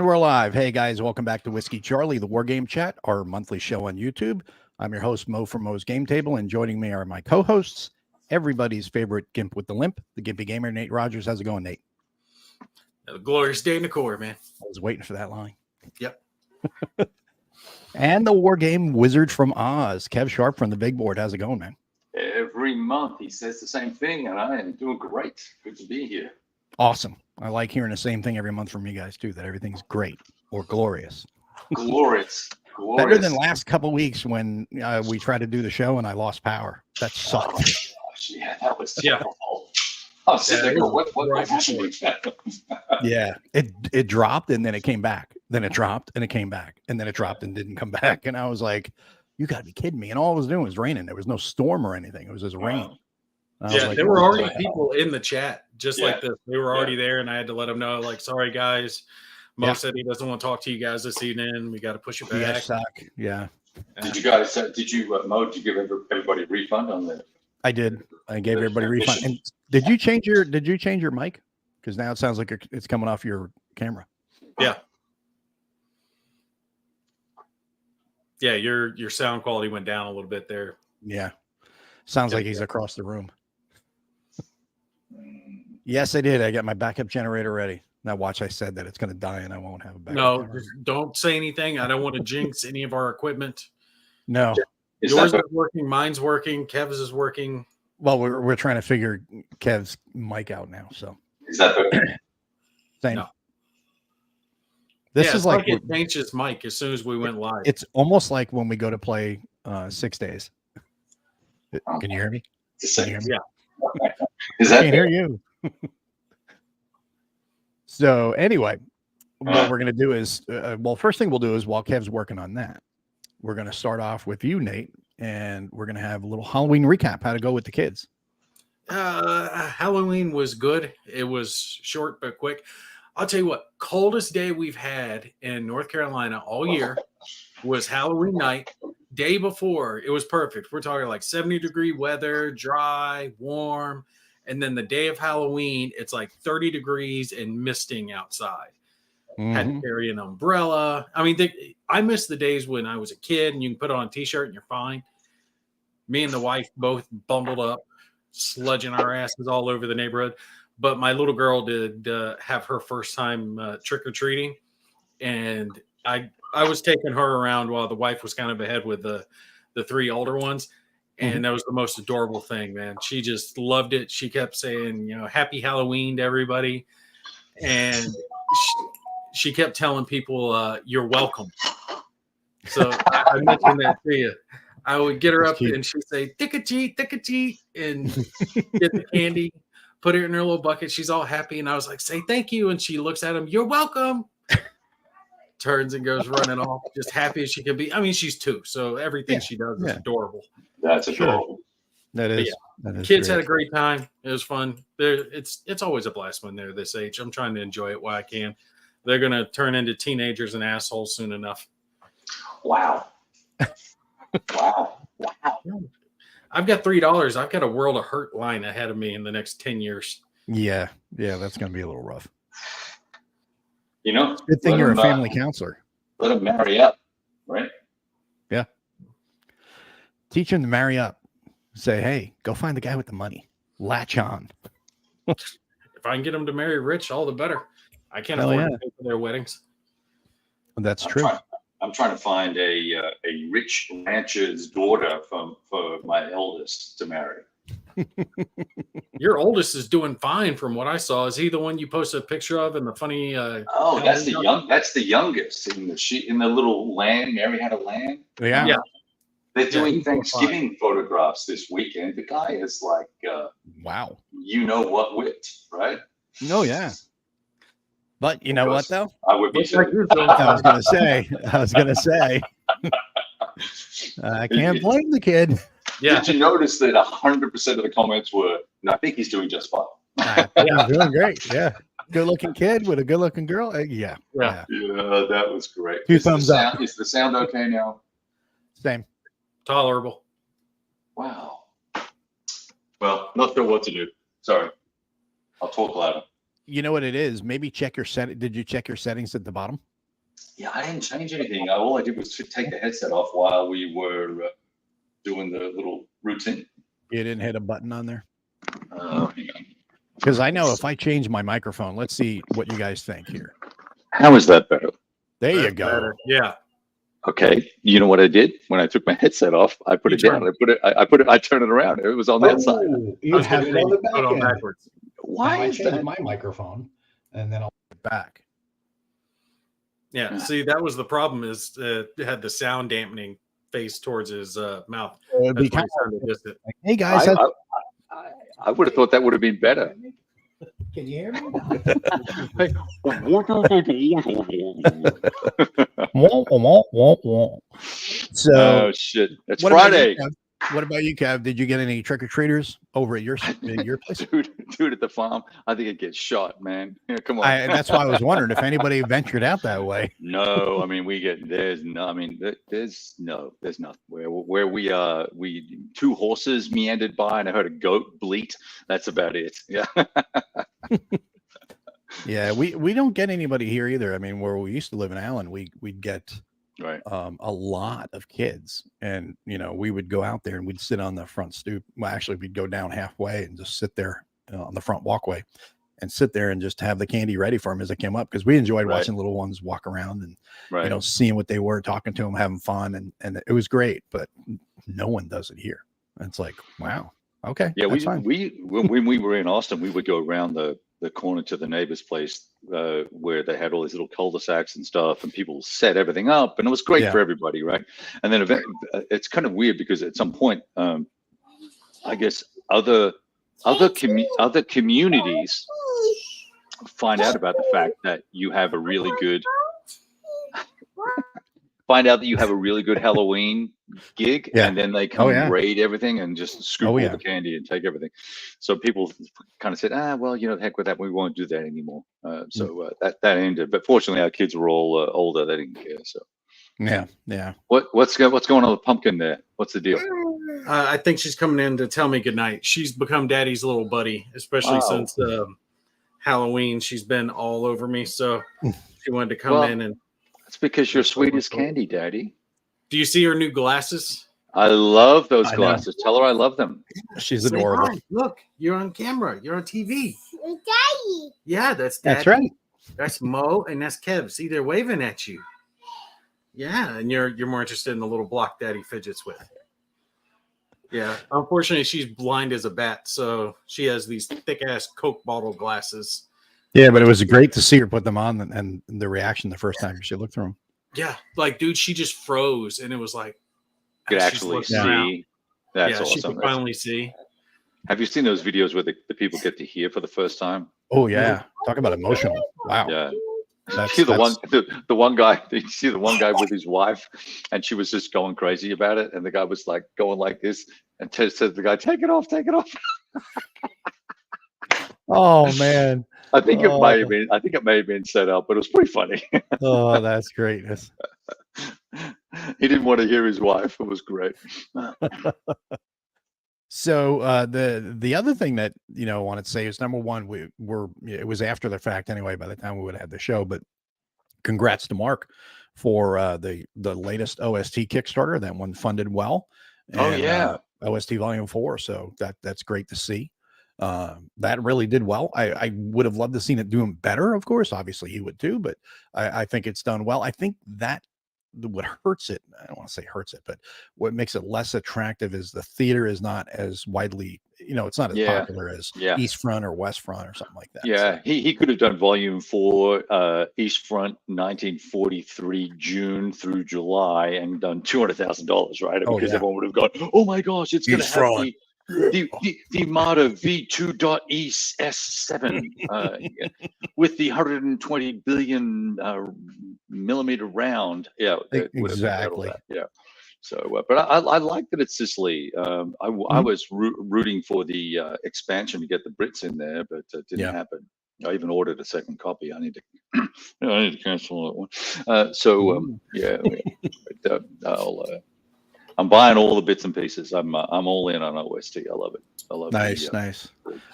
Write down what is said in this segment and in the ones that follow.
we're live. Hey guys, welcome back to Whiskey Charlie, the War Game Chat, our monthly show on YouTube. I'm your host, Mo from Mo's Game Table, and joining me are my co-hosts, everybody's favorite Gimp with the Limp, the Gimpy Gamer, Nate Rogers. How's it going, Nate? A glorious day in the core, man. I was waiting for that line. Yep. And the War Game Wizard from Oz, Kev Sharp from the Big Board. How's it going, man? Every month he says the same thing, and I am doing great. Good to be here. Awesome. I like hearing the same thing every month from you guys too, that everything's great or glorious. Glorious. Better than last couple weeks when we tried to do the show and I lost power. That sucked. Oh, gosh, yeah, that was terrible. I was sitting there going, what happened? Yeah, it dropped and then it came back. Then it dropped and it came back. And then it dropped and didn't come back. And I was like, you got to be kidding me. And all it was doing was raining. There was no storm or anything. It was just rain. Yeah, there were already people in the chat just like this. They were already there, and I had to let them know, like, sorry, guys. Mo said he doesn't want to talk to you guys this evening. We got to push it back. Yeah. Did you guys, Mo, did you give everybody a refund on that? I did. I gave everybody a refund. And did you change your mic? Because now it sounds like it's coming off your camera. Yeah. Yeah, your sound quality went down a little bit there. Yeah. Sounds like he's across the room. Yes, I did. I got my backup generator ready. Now watch, I said that it's going to die and I won't have a backup. No, don't say anything. I don't want to jinx any of our equipment. No. Yours is working. Mine's working. Kev's is working. Well, we're trying to figure Kev's mic out now. So is that the same? No. This is like it changed his mic as soon as we went live. It's almost like when we go to play 6 days. Can you hear me? Can you hear me? Yeah. Is that I can't hear you. So anyway, what we're going to do is, first thing we'll do is while Kev's working on that, we're going to start off with you, Nate, and we're going to have a little Halloween recap, how to go with the kids. Halloween was good. It was short but quick. I'll tell you what, coldest day we've had in North Carolina all year was Halloween night. Day before, it was perfect. We're talking like 70-degree weather, dry, warm. And then the day of Halloween, it's like 30 degrees and misting outside. Mm-hmm. Had to carry an umbrella. I mean, I miss the days when I was a kid and you can put on a T-shirt and you're fine. Me and the wife both bundled up, sludging our asses all over the neighborhood. But my little girl did have her first time trick-or-treating. And I was taking her around while the wife was kind of ahead with the three older ones. And that was the most adorable thing, man. She just loved it. She kept saying, happy Halloween to everybody. And she kept telling people, you're welcome. So I mentioned that to you. I would get her up and she'd say, tick-a-cheat, and get the candy, put it in her little bucket. She's all happy. And I was like, say thank you. And she looks at him, you're welcome. Turns and goes running off, just happy as she can be. I mean, she's 2, so everything she does is adorable. That's adorable. That is. Yeah. That is Kids great. had a great time. It was fun. It's always a blast when they're this age. I'm trying to enjoy it while I can. They're going to turn into teenagers and assholes soon enough. Wow. Wow. I've got $3. I've got a World of Hurt line ahead of me in the next 10 years. Yeah, that's going to be a little rough. Good thing you're a family counselor. Let them marry up, right? Yeah. Teach them to marry up. Say, hey, go find the guy with the money. Latch on. If I can get them to marry rich, all the better. I can't afford to pay for their weddings. That's true. I'm trying to find a rich rancher's daughter for my eldest to marry. Your oldest is doing fine from what I saw. Is he the one you posted a picture of in the funny? That's the youngest in the little lamb. Mary had a lamb. Yeah. They're doing Thanksgiving photographs this weekend. The guy is like, wow. You know what wit, right? Oh yeah. But you know what though? I would be. I was gonna say. I can't blame the kid. Yeah. Did you notice that 100% of the comments were, no, I think he's doing just fine. Yeah, doing great. Yeah. Good-looking kid with a good-looking girl. Yeah, that was great. Two thumbs up. Is the sound okay now? Same. Tolerable. Wow. Well, not sure what to do. Sorry. I'll talk louder. You know what it is? Maybe check your setting. Did you check your settings at the bottom? Yeah, I didn't change anything. All I did was to take the headset off while we were doing the little routine. You didn't hit a button on there? Hang on. Because I know if I change my microphone, let's see what you guys think here. How is that better? There you That's go. better. Yeah. Okay, you know what I did when I took my headset off? I put it down. I turned it around. It was on that side. You have it on the Put on back end. backwards. Why I is changed that? my microphone, and then I'll Back. Yeah. See, that was the problem. Is it had the sound dampening face towards his mouth. It'd be That's why kind he sounded distant. of like, hey guys, I would have thought that would have been better. Can you hear me? So, Oh shit! It's what about Friday. you, Kev? What about you, Kev? Did you get any trick or treaters over at your place? Dude at the farm, I think it gets shot, man. Yeah, come on. That's why I was wondering if anybody ventured out that way. No, I mean there's nothing. Where we are, two horses meandered by and I heard a goat bleat. That's about it. Yeah. Yeah, we don't get anybody here either. I mean, where we used to live in Allen, we'd get Right. a lot of kids, and we would go out there and we'd sit on the front stoop. Well, actually, we'd go down halfway and just sit there on the front walkway and sit there and just have the candy ready for them as they came up, because we enjoyed watching little ones walk around and seeing what they were, talking to them, having fun, and it was great. But no one does it here. And it's like, wow, okay, Yeah, that's fine. when we were in Austin, we would go around the corner to the neighbor's place where they had all these little cul-de-sacs and stuff, and people set everything up, and it was great for everybody, right? And then it's kind of weird because at some point, I guess other communities find out about the fact that you have a really good Halloween gig, and then they come raid everything and just scoop all the candy and take everything. So people kind of said, well, the heck with that, we won't do that anymore. So that ended. But fortunately, our kids were all older; they didn't care. So yeah. What's going on with Pumpkin there? What's the deal? I think she's coming in to tell me goodnight. She's become Daddy's little buddy, especially since Halloween. She's been all over me, so she wanted to come in and. That's because you're sweet as candy, Daddy. Do you see her new glasses? I love those glasses. Tell her I love them. She's adorable. Hi. Look, you're on camera. You're on TV. Daddy. Yeah, that's Daddy. That's right. That's Mo and that's Kev. See, they're waving at you. Yeah, and you're more interested in the little block Daddy fidgets with. Yeah, unfortunately, she's blind as a bat, so she has these thick-ass Coke bottle glasses. Yeah, but it was great to see her put them on and the reaction the first time she looked through them. Yeah, like, dude, she just froze, and it was like you could actually see. That's awesome. She could finally see. Have you seen those videos where the people get to hear for the first time? Oh yeah, talk about emotional. Wow. Yeah. The one guy. Did you see the one guy with his wife, and she was just going crazy about it, and the guy was like going like this, and said to the guy, "Take it off, take it off." Oh man. I think it may have been set up, but it was pretty funny. Oh, that's greatness. He didn't want to hear his wife. It was great. So the other thing that I wanted to say is, number one, it was after the fact anyway by the time we would have had the show, but congrats to Mark for the latest OST Kickstarter. That one funded well. And, OST Volume 4. So that's great to see. That really did well. I would have loved to seen it doing better, of course. Obviously he would too, but I think it's done well. I think that what hurts it, I don't want to say hurts it, but what makes it less attractive is the theater is not as widely, it's not as popular as East Front or West Front or something like that. Yeah, so. He could have done Volume 4, East Front, 1943, June through July, and done $200,000, right? Because everyone would have gone, oh my gosh, it's going to have the Armada V2.ES7 with the 120 billion millimeter round. Yeah, exactly. Yeah. So, but I like that it's Sicily. I was rooting for the expansion to get the Brits in there, but it didn't happen. I even ordered a second copy. I need to cancel that one. I'm buying all the bits and pieces. I'm all in on OST. I love it. I love it. Nice.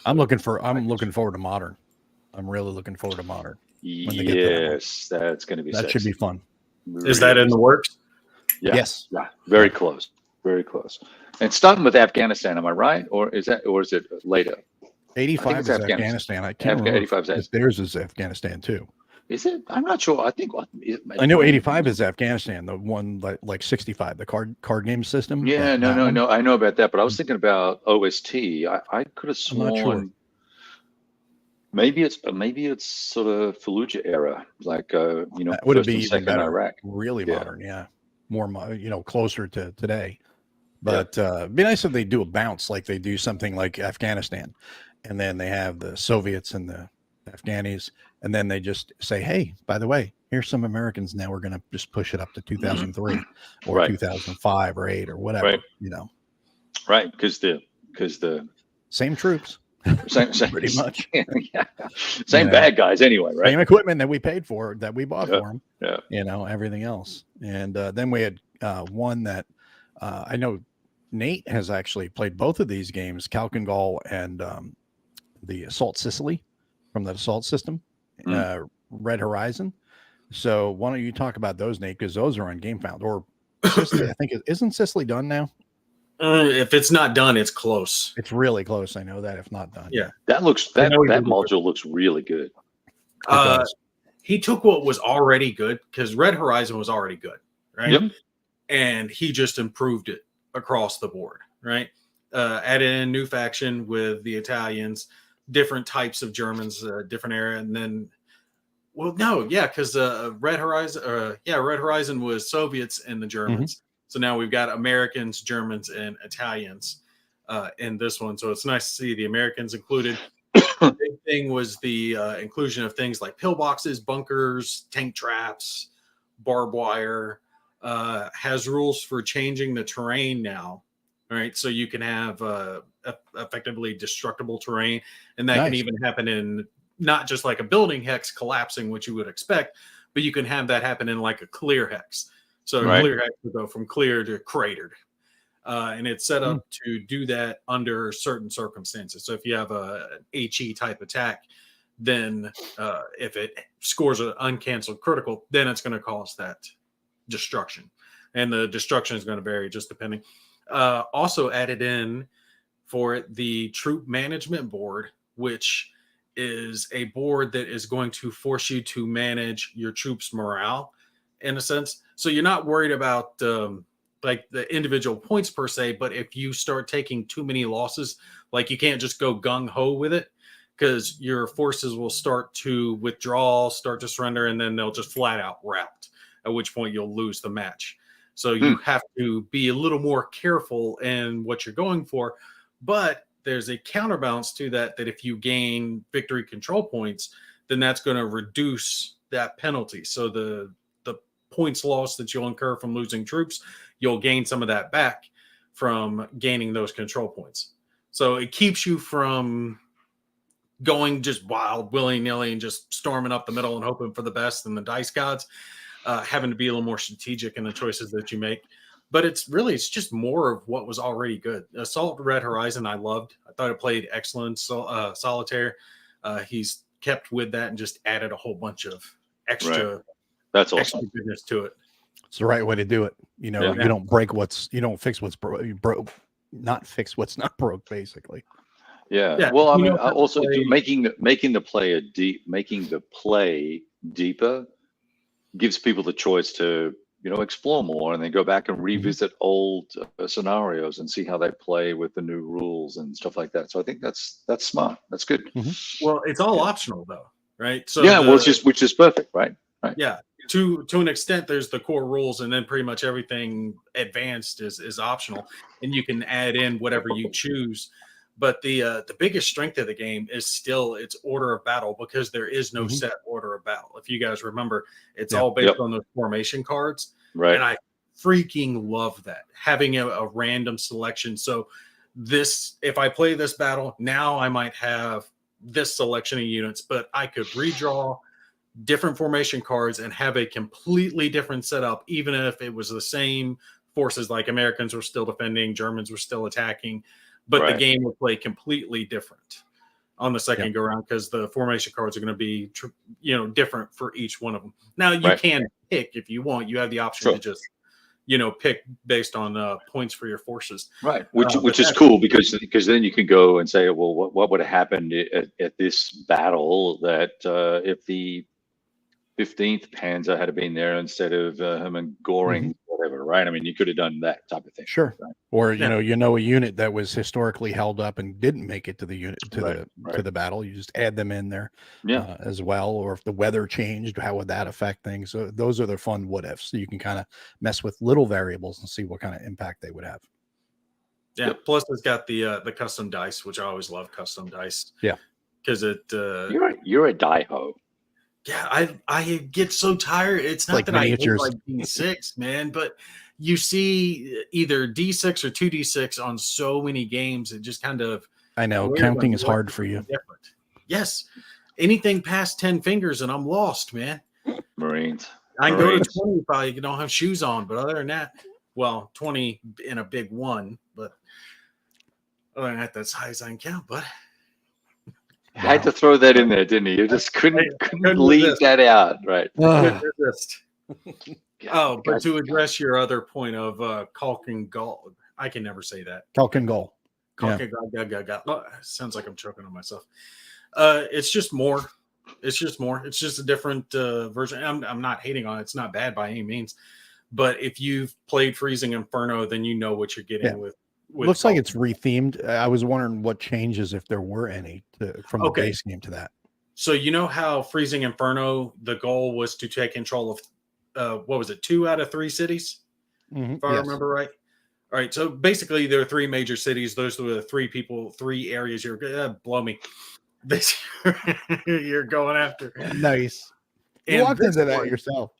I'm looking forward to Modern. I'm really looking forward to Modern. when they get to that one. Yes, that's going to be That sexy. should be fun. Is that in the works? Yeah. Yes. Yeah. Very close. Very close. And starting with Afghanistan, am I right? Or is it later? 85 it's is Afghanistan. Afghanistan. I can't remember 85 if theirs is Afghanistan too. Is it? I'm not sure. I think I know 85 is Afghanistan, the one like 65, the card game system. Yeah, no. I know about that, but I was thinking about OST. I could have I'm not sure. sworn maybe it's sort of Fallujah era, like That would first be and even second better. Iraq. Really Yeah. modern, yeah. More closer to today. But it'd be nice if they do a bounce like they do something like Afghanistan, and then they have the Soviets and the Afghanis, and then they just say, hey, by the way, here's some Americans. Now we're going to just push it up to 2003 or Right. 2005 or 8 or whatever, Right. Right, because the same troops, same pretty much. Yeah. Same bad guys anyway, right? Same equipment that we paid for, that we bought Yeah. for them. Yeah. Everything else. And then we had one that I know Nate has actually played both of these games, Kalkengall and the Assault Sicily from the Assault system, Red Horizon. So why don't you talk about those, Nate? Because those are on Gamefound. Or Sicily, I think. Isn't Sicily done now? If it's not done, it's close. It's really close. I know that, if not done. Yeah. That module looks really good. He took what was already good, because Red Horizon was already good, right? Yep. And he just improved it across the board, right? Added in a new faction with the Italians, different types of Germans, different area, and then, because Red Horizon was Soviets and the Germans. So now we've got Americans, Germans, and Italians in this one. So it's nice to see the Americans included. The big thing was the inclusion of things like pillboxes, bunkers, tank traps, barbed wire. Has rules for changing the terrain now. All right, so you can have effectively destructible terrain, and that can even happen in not just like a building hex collapsing, which you would expect, but you can have that happen in like a clear hex. So clear hex would go from clear to cratered. And it's set up to do that under certain circumstances. So if you have an HE type attack, then if it scores an uncanceled critical, then it's going to cause that destruction. And the destruction is going to vary just depending. Also added in for it, the troop management board, which is a board that is going to force you to manage your troops' morale in a sense. So you're not worried about like the individual points per se, but if you start taking too many losses, like you can't just go gung-ho with it, because your forces will start to withdraw, start to surrender, and then they'll just flat out rout, at which point you'll lose the match. So you have to be a little more careful in what you're going for. But there's a counterbalance to that if you gain victory control points, then that's going to reduce that penalty. So the points lost that you'll incur from losing troops, you'll gain some of that back from gaining those control points. So it keeps you from going just wild, willy-nilly, and just storming up the middle and hoping for the best and the dice gods, having to be a little more strategic in the choices that you make. But it's just more of what was already good. Assault Red Horizon, I loved. I thought it played excellent. Solitaire, he's kept with that and just added a whole bunch of extra. Right. That's awesome. Extra goodness to it. It's the right way to do it. You don't fix what's broke, not fix what's not broke, basically. Yeah. Well, I mean, also making the play deeper gives people the choice to explore more, and then go back and revisit old scenarios and see how they play with the new rules and stuff like that. So I think that's smart. That's good. Well, it's all optional though, right? So which is perfect, right? Right. Yeah. To an extent, there's the core rules, and then pretty much everything advanced is optional, and you can add in whatever you choose. But the biggest strength of the game is still its order of battle, because there is no set order of battle. If you guys remember, it's all based on those formation cards. Right. And I freaking love that, having a random selection. So if I play this battle, now I might have this selection of units, but I could redraw different formation cards and have a completely different setup, even if it was the same forces, like Americans were still defending, Germans were still attacking, but the game would play completely different. on the second go around because the formation cards are going to be, different for each one of them. Now you can pick if you want. You have the option to just, pick based on points for your forces. Right, which is cool because then you can go and say, well, what would have happened at this battle that if the 15th Panzer had been there instead of Hermann Göring, whatever, right? I mean, you could have done that type of thing. Sure. Right? Or a unit that was historically held up and didn't make it to the unit to the battle. You just add them in there, as well. Or if the weather changed, how would that affect things? So those are the fun what ifs. So you can kind of mess with little variables and see what kind of impact they would have. Yeah. Plus, it's got the custom dice, which I always love custom dice. Yeah. Because it. You're a die-ho. Yeah, I get so tired. It's not like that miniatures. I hate like D6, man, but you see either D6 or 2D6 on so many games. It just kind of I know counting is hard for you. Different. Yes, anything past 10 fingers and I'm lost, man. Marines. I can go to 20 if I don't have shoes on, but other than that, well, 20 in a big one, but other than that, that's high as I can count, but. Wow. Had to throw that in there, didn't he? You just couldn't leave that out, right? Couldn't resist. But to address your other point of Kalkin Gall, I can never say that. Kalkin Gall. Sounds like I'm choking on myself. It's just more. It's just a different version. I'm not hating on it. It's not bad by any means. But if you've played Freezing Inferno, then you know what you're getting with. Looks like it's rethemed. I was wondering what changes, if there were any, from the base game to that. So you know how Freezing Inferno, the goal was to take control of, 2 out of 3 cities? If I remember right. All right. So basically there are 3 major cities. Those were the 3 areas you're blow me. You're going after. Nice. You walked into that yourself.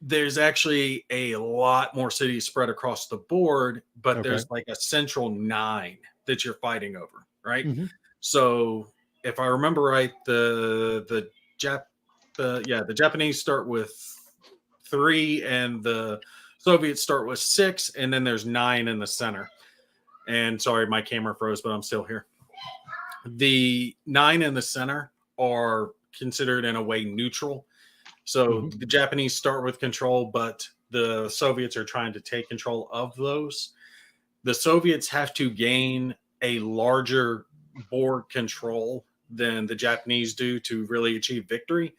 There's actually a lot more cities spread across the board, but there's like a central 9 that you're fighting over, right? So if I remember right, the Japanese start with 3 and the Soviets start with 6, and then there's 9 in the center. And sorry, my camera froze, but I'm still here. The 9 in the center are considered in a way neutral. So the Japanese start with control, but the Soviets are trying to take control of those. The Soviets have to gain a larger board control than the Japanese do to really achieve victory.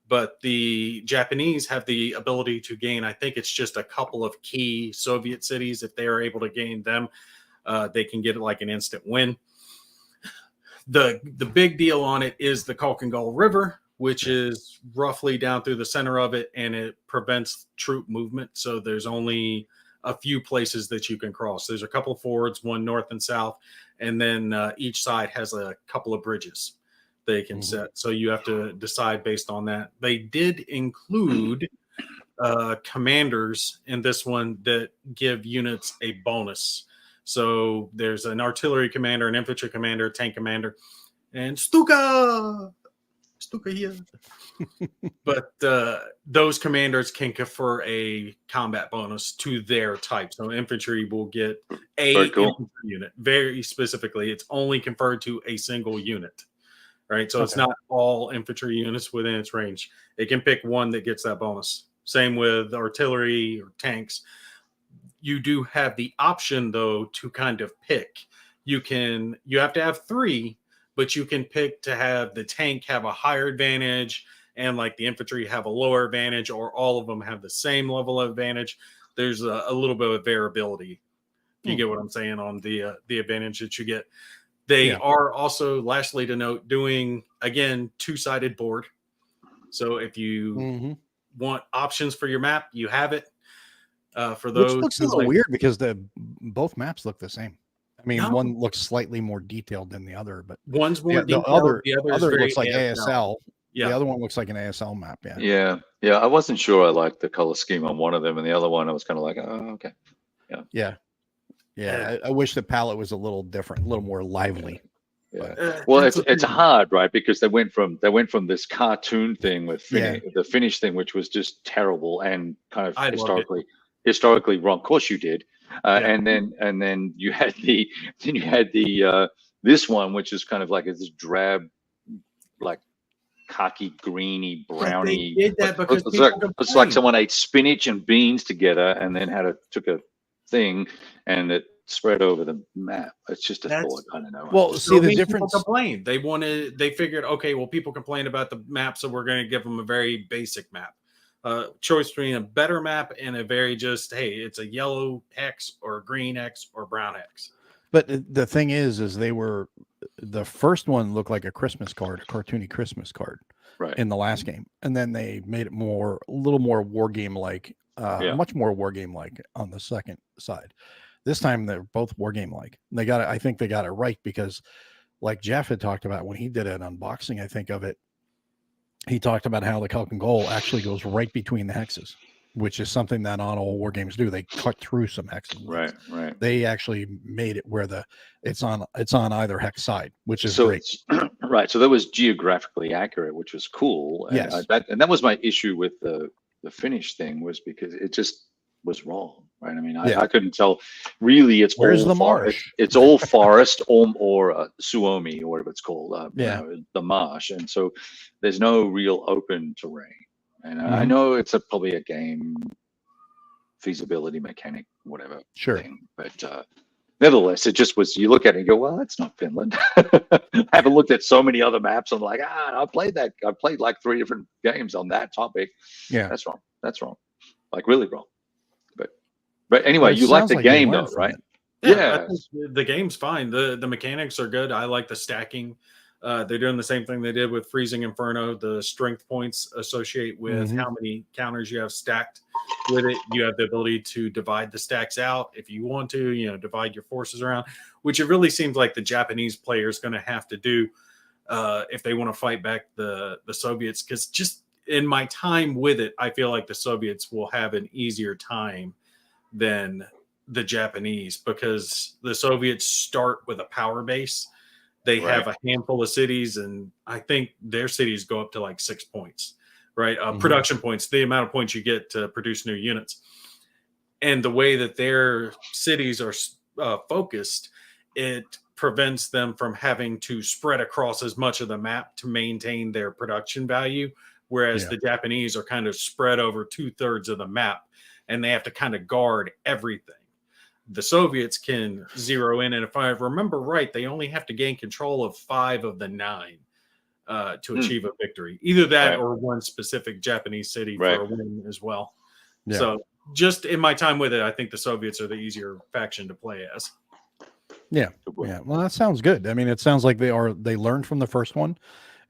But the Japanese have the ability to gain, I think it's just a couple of key Soviet cities. If they are able to gain them, they can get like an instant win. The big deal on it is the Kalkangol River, which is roughly down through the center of it, and it prevents troop movement. So there's only a few places that you can cross. There's a couple of fords, one north and south, and then each side has a couple of bridges they can set. So you have to decide based on that. They did include commanders in this one that give units a bonus. So there's an artillery commander, an infantry commander, a tank commander, and Stuka here. But those commanders can confer a combat bonus to their type. So infantry will get infantry unit. Very specifically, it's only conferred to a single unit. Right. So it's not all infantry units within its range. It can pick one that gets that bonus. Same with artillery or tanks. You do have the option, though, to kind of pick. You have to have 3, but you can pick to have the tank have a higher advantage and like the infantry have a lower advantage, or all of them have the same level of advantage. There's a little bit of variability. If you get what I'm saying on the advantage that you get. They are also, lastly to note, doing, again, 2-sided board. So if you want options for your map, you have it. For those, which looks a little weird because both maps look the same. I mean, one looks slightly more detailed than the other, but one's more detailed. The other looks like ASL. ASL. Yeah. The other one looks like an ASL map. Yeah. I wasn't sure I liked the color scheme on one of them, and the other one I was kind of like, oh, okay. Yeah. I wish the palette was a little different, a little more lively. Yeah. Well, it's hard, right? Because they went from this cartoon thing with the Finnish thing, which was just terrible and kind of historically wrong. Of course you did. And then you had the this one, which is kind of like this drab like khaki, greeny, browny. They did that because it's like someone ate spinach and beans together and then took a thing and it spread over the map. It's just a thought. I don't know. Well, see the difference. People complained. They figured, okay, well, people complain about the map, so we're going to give them a very basic map. Choice between a better map and a very just, hey, it's a yellow X or a green X or brown X. But the thing is the first one looked like a Christmas card, a cartoony Christmas card, right, in the last game, and then they made it a little more war game like, much more war game like on the second side. This time they're both war game like. I think they got it right because, like Jeff had talked about when he did an unboxing, I think of it, he talked about how the Kelkin goal actually goes right between the hexes, which is something that not all war games do. They cut through some hexes. Right. They actually made it where it's on either hex side, which is so great. Right. So that was geographically accurate, which was cool. And yes. That was my issue with the Finnish thing, was because it just was wrong. Right. I mean, I couldn't tell. Really, it's where's the marsh? It's all forest or Suomi or whatever it's called. The marsh, and so there's no real open terrain. And I know it's probably a game feasibility mechanic, whatever thing, but nevertheless, it just was. You look at it and go, well, that's not Finland. I haven't looked at so many other maps. I'm like, I played like 3 different games on that topic. Yeah, that's wrong. That's wrong. Like really wrong. But anyway, you like the game though, right? Yeah. The game's fine. The mechanics are good. I like the stacking. They're doing the same thing they did with Freezing Inferno. The strength points associate with how many counters you have stacked with it. You have the ability to divide the stacks out if you want to, divide your forces around, which it really seems like the Japanese player is going to have to do if they want to fight back the Soviets. Because just in my time with it, I feel like the Soviets will have an easier time than the Japanese, because the Soviets start with a power base. They have a handful of cities, and I think their cities go up to like 6 points, right? Production points, the amount of points you get to produce new units. And the way that their cities are focused, it prevents them from having to spread across as much of the map to maintain their production value. Whereas the Japanese are kind of spread over 2/3 of the map, and they have to kind of guard everything. The Soviets can zero in, and if I remember right, they only have to gain control of 5 of the 9 to achieve a victory. Either that or one specific Japanese city for a win as well. Yeah. So just in my time with it, I think the Soviets are the easier faction to play as. Yeah. Well, that sounds good. I mean, it sounds like they learned from the first one,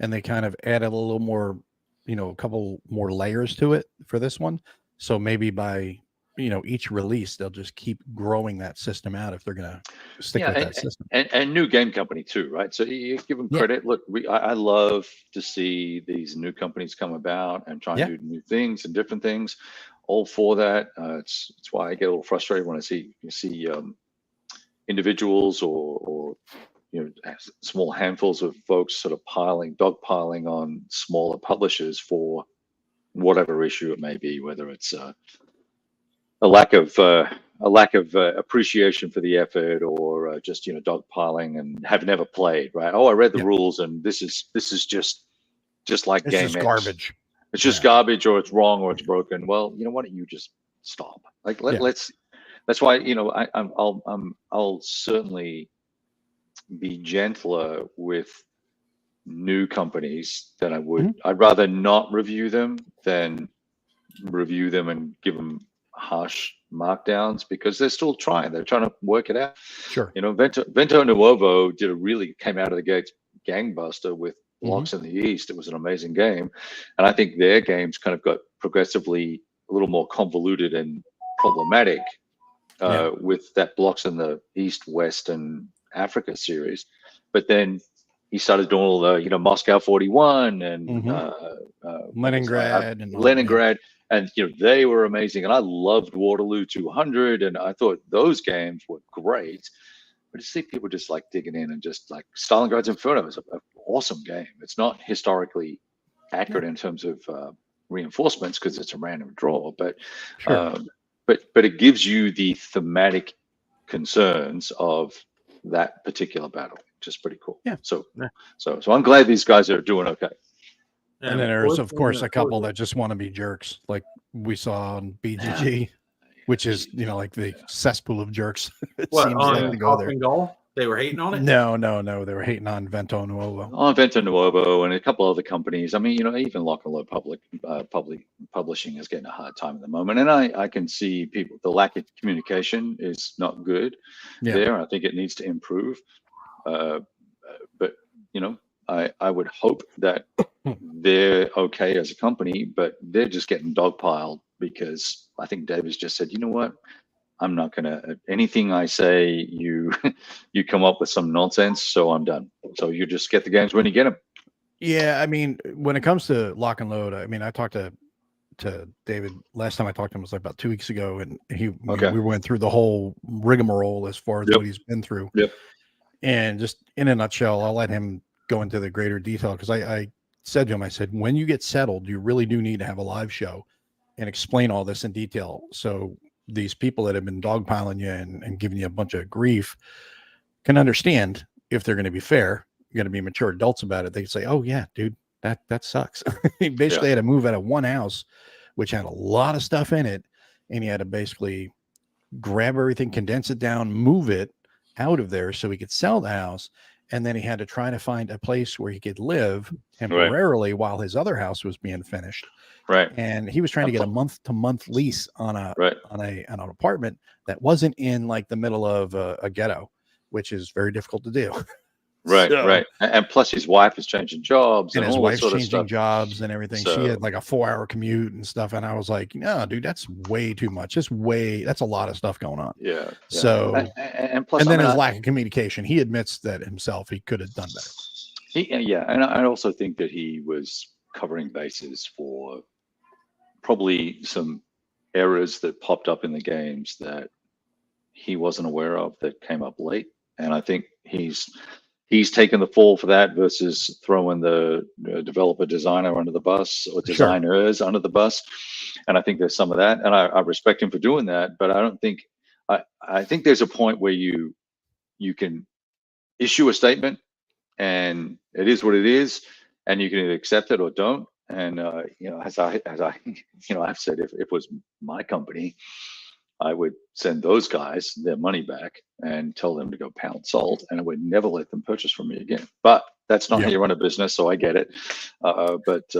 and they kind of added a little more, a couple more layers to it for this one. So maybe by each release, they'll just keep growing that system out if they're going to stick with that system. And new game company too, right? So you give them credit. Look, I love to see these new companies come about and try and do new things and different things. All for that. It's why I get a little frustrated when I see individuals or small handfuls of folks sort of dogpiling on smaller publishers for whatever issue it may be, whether it's a lack of appreciation for the effort, or just dogpiling and have never played. Right? Oh, I read the rules, and this is just like this game is X. garbage. It's just garbage, or it's wrong, or it's broken. Well, why don't you just stop? Like let's. That's why I'll certainly be gentler with new companies than I would. I'd rather not review them than review them and give them harsh markdowns, because they're still trying. They're trying to work it out. Sure. Vento Nuovo came out of the gates gangbuster with Blocks in the East. It was an amazing game, and I think their games kind of got progressively a little more convoluted and problematic with that Blocks in the East, West, and Africa series. But then he started doing all the Moscow 41 and Leningrad and Leningrad. And they were amazing, and I loved Waterloo 200, and I thought those games were great. But to see people just like digging in and just like Stalingrad's Inferno is an awesome game. It's not historically accurate in terms of reinforcements because it's a random draw, but it gives you the thematic concerns of that particular battle. which is pretty cool. Yeah. So I'm glad these guys are doing okay. And then there's, of course, a couple that just want to be jerks, like we saw on BGG, which is, like the cesspool of jerks. It What, seems on like to go there. Goal? They were hating on it? No. They were hating on Vento Nuovo. On Vento Nuovo and a couple other companies. I mean, even Lock and Load public publishing is getting a hard time at the moment. And I can see the lack of communication is not good there. I think it needs to improve. But, I would hope that they're okay as a company, but they're just getting dogpiled because I think David's just said, you know what? I'm not gonna anything I say. You come up with some nonsense, so I'm done. So you just get the games when you get them. Yeah, I mean, when it comes to Lock and Load, I mean, I talked to David last time I talked to him was like about 2 weeks ago, and we went through the whole rigmarole as far as what he's been through. Yep. And just in a nutshell, I'll let him go into the greater detail because I said to him, I said, when you get settled, you really do need to have a live show and explain all this in detail. So these people that have been dogpiling you and giving you a bunch of grief can understand if they're going to be fair, going to be mature adults about it. They say, oh yeah, dude, that sucks. He basically had to move out of one house, which had a lot of stuff in it. And he had to basically grab everything, condense it down, move it out of there so he could sell the house. And then he had to try to find a place where he could live temporarily while his other house was being finished. Right. And he was trying to get a month-to-month lease on an apartment that wasn't in like the middle of a ghetto, which is very difficult to do. Right. And plus his wife is changing jobs and his all wife's that sort of changing stuff. jobs and everything. So, she had like a 4-hour commute and stuff. And I was like, no, dude, that's way too much. That's a lot of stuff going on. Yeah. So, and plus, and then his lack of communication, he admits that himself, he could have done better. And I also think that he was covering bases for probably some errors that popped up in the games that he wasn't aware of that came up late. And I think he's taken the fall for that versus throwing the developer designer under the bus or designers under the bus. And I think there's some of that, and I respect him for doing that, but I don't think, I think there's a point where you can issue a statement and it is what it is, and you can either accept it or don't. And as I've said, if it was my company, I would send those guys their money back and tell them to go pound salt, and I would never let them purchase from me again. But that's not how you run a business, so I get it. But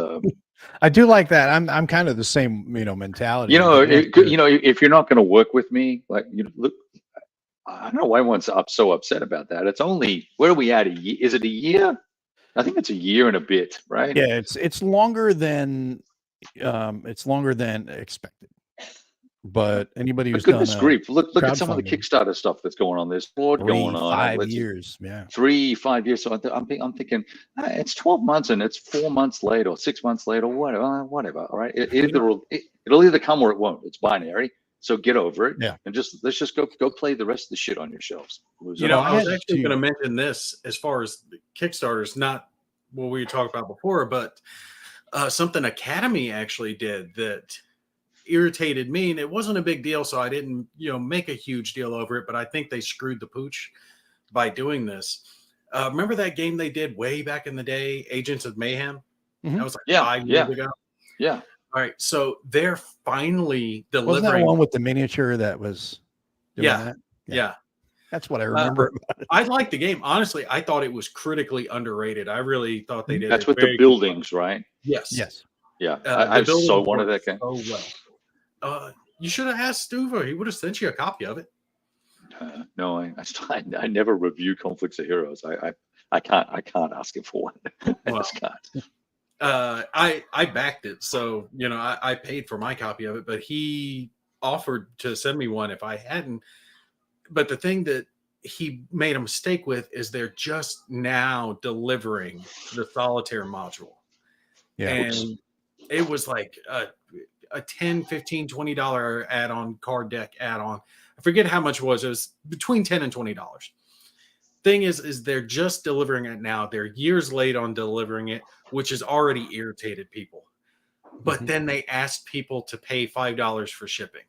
I do like that. I'm kind of the same, mentality. If you're not going to work with me, like, look, I don't know why everyone's so upset about that. It's only, where are we at? Is it a year? I think it's a year and a bit, right? Yeah, it's longer than expected. But anybody who's goodness done grief, look at some of the Kickstarter stuff that's going on. There's fraud going on. 5 years, 3-5 years. So I'm thinking it's 12 months and it's 4 months late or 6 months late or whatever. All right, it'll either come or it won't. It's binary. So get over it. Yeah, and let's just go play the rest of the shit on your shelves. I was actually going to mention this as far as Kickstarters, not what we talked about before, but something Academy actually did that irritated me, and it wasn't a big deal, so I didn't make a huge deal over it, but I think they screwed the pooch by doing this. Remember that game they did way back in the day, Agents of Mayhem? Mm-hmm. That was like 5 years ago. Yeah. All right, so they're finally delivering. Wasn't that one with the miniature that was doing that? Yeah. That's what I remember. I liked the game. Honestly, I thought it was critically underrated. I really thought they did. That's with the buildings, right? Yes. Yeah. I so wanted that game. Oh well. You should have asked Stuva. He would have sent you a copy of it. No, I never review Conflicts of Heroes. I can't ask him for one. I just can't. I backed it, so I paid for my copy of it, but he offered to send me one if I hadn't. But the thing that he made a mistake with is they're just now delivering the solitaire module. Yeah. And it was like a $10, $15, $20 add-on, card deck add-on. I forget how much it was. It was between $10 and $20. Thing is they're just delivering it now. They're years late on delivering it, which has already irritated people. But then they asked people to pay $5 for shipping.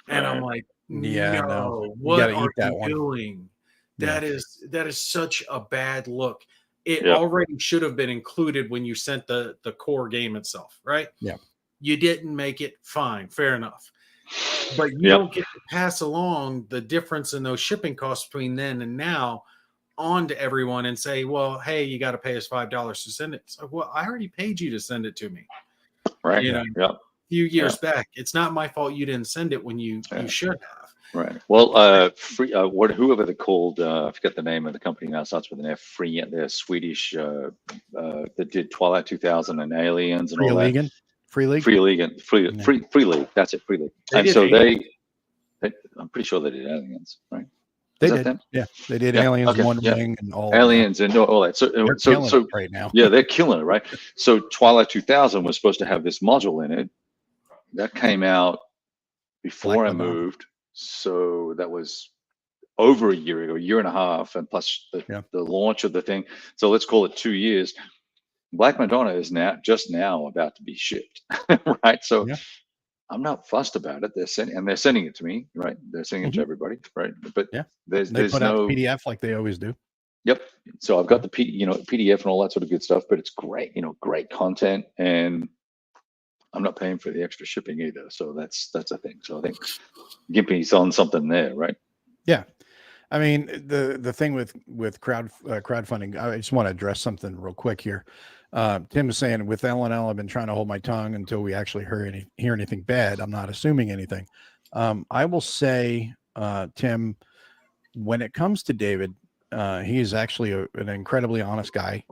And I'm like, no, what are you doing? That is such a bad look. It Yeah. already should have been included when you sent the core game itself, right? Yeah. You didn't make it, fine, fair enough. But you Yep. don't get to pass along the difference in those shipping costs between then and now on to everyone and say, well, hey, you got to pay us $5 to send it. It's like, well, I already paid you to send it to me. Right. You know, Yeah. a few years back. It's not my fault you didn't send it when you should have. Right. Well, whoever they're called, I forget the name of the company now, starts with an F. They're Swedish. That did Twilight 2000 and Aliens and all that. Free League. Free League. That's it. Free League. And so I'm pretty sure they did Aliens, right? They did. Them? Yeah, they did Aliens, One Ring, and all Aliens and all that. So they're killing it right now. Yeah, they're killing it, right? So Twilight 2000 was supposed to have this module in it. That came out before I moved. So that was over a year ago, a year and a half, and plus the launch of the thing. So let's call it 2 years. Black Madonna is just now about to be shipped, right? So I'm not fussed about it. They're sending it to me, right? They're sending it to everybody, right? But they put out the PDF like they always do. Yep. So I've got the PDF and all that sort of good stuff, but it's great, great content, and I'm not paying for the extra shipping either. So that's a thing. So I think Gimpy's on something there, right? Yeah. I mean, the thing with crowdfunding, I just want to address something real quick here. Tim is saying with L&L, I've been trying to hold my tongue until we actually hear anything bad. I'm not assuming anything. I will say, Tim, when it comes to David, he is actually an incredibly honest guy.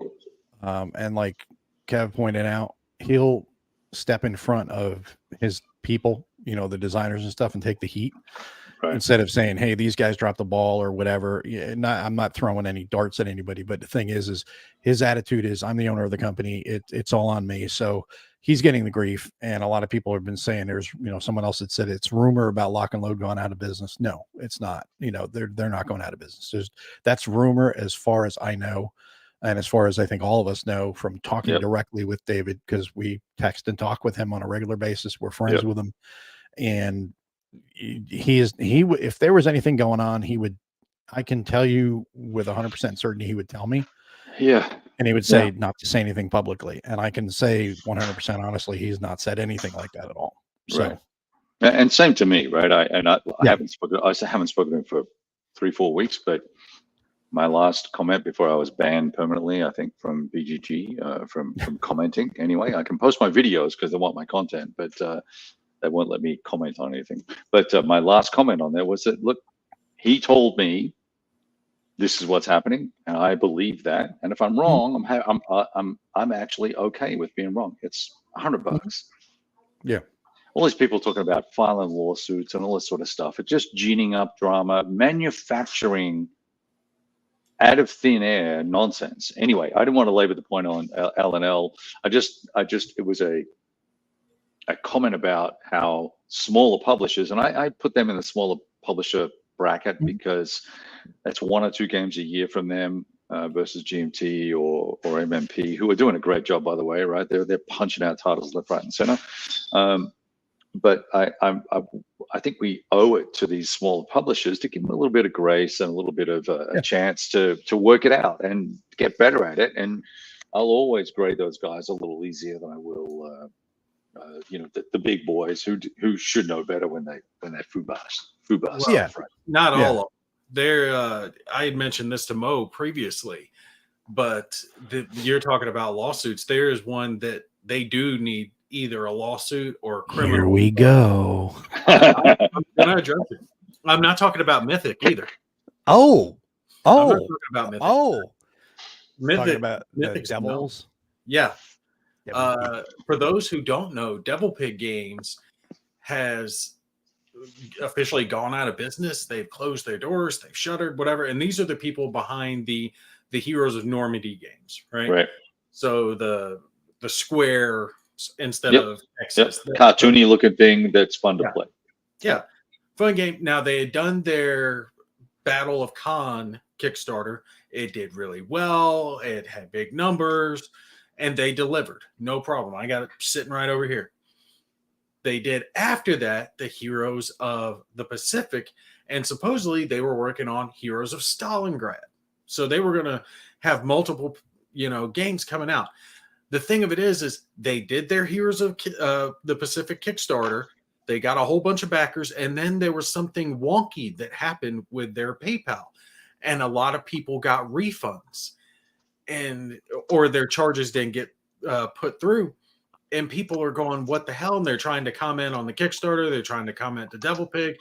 And like Kev pointed out, he'll step in front of his people, the designers and stuff, and take the heat. Right. Instead of saying, hey, these guys dropped the ball or whatever. I'm not throwing any darts at anybody, but the thing is his attitude is, I'm the owner of the company. It's all on me. So he's getting the grief. And a lot of people have been saying there's, someone else had said it's rumor about Lock and Load going out of business. No, it's not. They're not going out of business. That's rumor as far as I know. And as far as I think all of us know from talking directly with David, because we text and talk with him on a regular basis. We're friends with him. And if there was anything going on, I can tell you with 100% certainty, he would tell me. Yeah. And he would say not to say anything publicly. And I can say 100% honestly, he's not said anything like that at all. So, right. And same to me, right? I haven't spoken to him for 3-4 weeks, but my last comment before I was banned permanently, I think from BGG, from commenting anyway. I can post my videos because they want my content, but they won't let me comment on anything. But my last comment on there was that, look, he told me this is what's happening, and I believe that. And if I'm wrong, I'm actually okay with being wrong. It's $100. Yeah. All these people talking about filing lawsuits and all this sort of stuff. It's just ginning up drama, manufacturing out of thin air nonsense. Anyway, I didn't want to labor the point on L&L. It was a comment about how smaller publishers, and I put them in the smaller publisher bracket because that's 1 or 2 games a year from them versus GMT or MMP, who are doing a great job, by the way, right? They're punching out titles left, right, and center. But I think we owe it to these smaller publishers to give them a little bit of grace and a little bit of a chance to work it out and get better at it. And I'll always grade those guys a little easier than I will the big boys who should know better when they foobass. Well, yeah, not all of them. There, I had mentioned this to Mo previously, but you're talking about lawsuits. There is one that they do need either a lawsuit or a criminal. Here we go. I'm gonna address it. I'm not talking about Mythic either. I'm not talking about Mythic. Talking about Mythic's Devils. Yeah. For those who don't know, Devil Pig Games has officially gone out of business. They've closed their doors, they've shuttered, whatever. And these are the people behind the Heroes of Normandy games, right? Right. So the square instead of X's. Cartoony looking thing that's fun to play. Yeah. Fun game. Now they had done their Battle of Khan Kickstarter. It did really well. It had big numbers. And they delivered. No problem. I got it sitting right over here. They did after that the Heroes of the Pacific, and supposedly they were working on Heroes of Stalingrad. So they were going to have multiple, games coming out. The thing of it is they did their Heroes of the Pacific Kickstarter. They got a whole bunch of backers, and then there was something wonky that happened with their PayPal, and a lot of people got refunds, or their charges didn't get put through, and people are going, "What the hell?" And they're trying to comment on the Kickstarter. They're trying to comment to Devil Pig,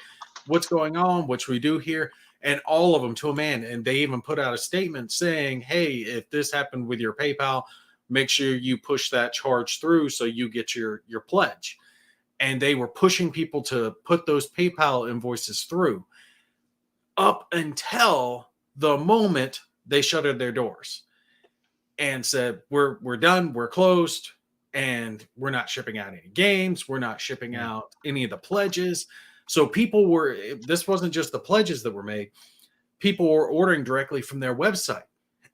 "What's going on? What should we do here?" And all of them to a man, and they even put out a statement saying, "Hey, if this happened with your PayPal, make sure you push that charge through so you get your pledge." And they were pushing people to put those PayPal invoices through up until the moment they shuttered their doors and said, we're done, we're closed, and we're not shipping out any games, we're not shipping out any of the pledges. So this wasn't just the pledges that were made, people were ordering directly from their website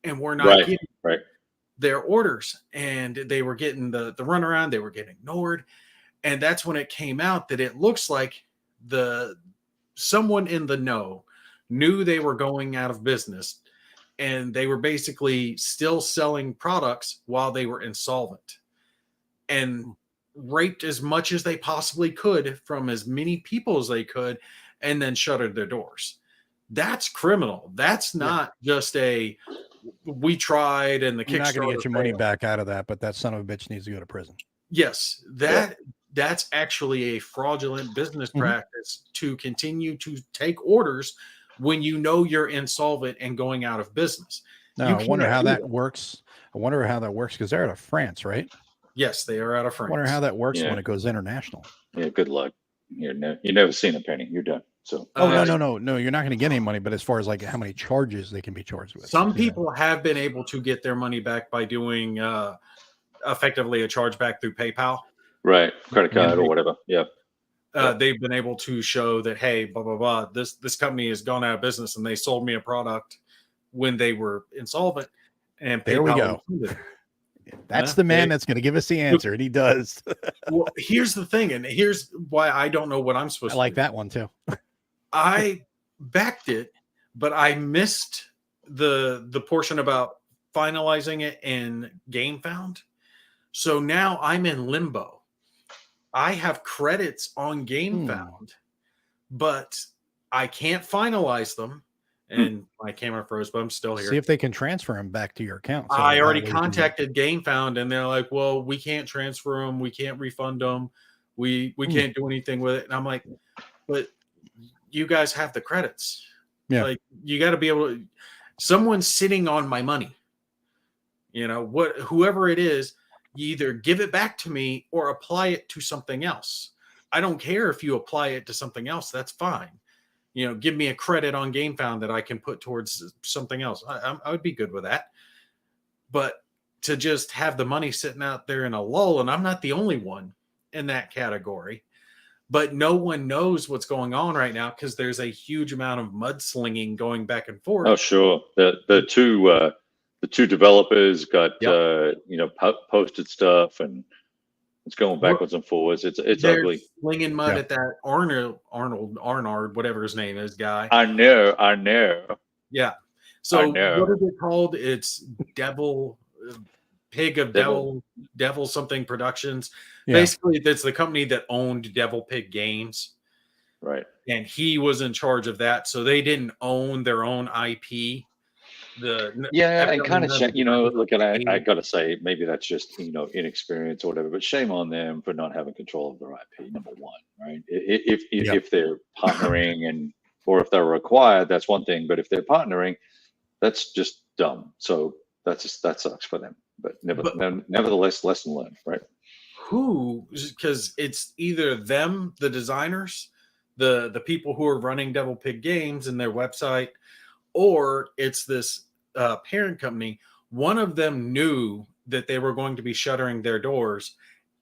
and were not getting their orders, and they were getting the runaround, they were getting ignored. And that's when it came out that it looks like someone in the know knew they were going out of business, and they were basically still selling products while they were insolvent, and raped as much as they possibly could from as many people as they could, and then shuttered their doors. That's criminal. That's not just we tried and the Kickstarter. You're not going to get your money back out of that, but that son of a bitch needs to go to prison. Yes, that's actually a fraudulent business practice to continue to take orders when you know you're insolvent and going out of business. Now, I wonder how that works. I wonder how that works because they're out of France, right? Yes, they are out of France. I wonder how that works when it goes international. Yeah, good luck. You're never seen a penny. You're done. So no, you're not going to get any money. But as far as like how many charges they can be charged with, some people have been able to get their money back by doing effectively a chargeback through PayPal. Right, credit card or whatever. Yeah. They've been able to show that, hey, blah, blah, blah, this company has gone out of business and they sold me a product when they were insolvent. And there we go. That's the man that's going to give us the answer, and he does. Well, here's the thing, and here's why I don't know what I'm supposed to do. I like that one too. I backed it, but I missed the portion about finalizing it in Gamefound. So now I'm in limbo. I have credits on Gamefound, but I can't finalize them. And my camera froze, but I'm still here. See if they can transfer them back to your account. So I already contacted Gamefound, and they're like, "Well, we can't transfer them. We can't refund them. We can't do anything with it." And I'm like, "But you guys have the credits. Yeah. Like, you got to be able to. Someone's sitting on my money. Whoever it is, you either give it back to me or apply it to something else. I don't care if you apply it to something else. That's fine. Give me a credit on Gamefound that I can put towards something else. I would be good with that. But to just have the money sitting out there in a lull, and I'm not the only one in that category, but no one knows what's going on right now because there's a huge amount of mudslinging going back and forth. Oh, sure. The two developers got posted stuff, and it's going backwards and forwards. It's ugly. Slinging mud at that Arnold, whatever his name is, guy. I know. Yeah. So what is it called? It's Devil something Productions. Yeah. Basically, that's the company that owned Devil Pig Games. Right. And he was in charge of that. So they didn't own their own IP. And kind of look at I gotta say maybe that's just inexperience or whatever, but shame on them for not having control of their IP. Number one, right? If they're partnering or if they're required, that's one thing, but if they're partnering, that's just dumb. So that sucks for them. But nevertheless, lesson learned, right? Because it's either them, the designers, the people who are running Devil Pig Games and their website, or it's this parent company. One of them knew that they were going to be shuttering their doors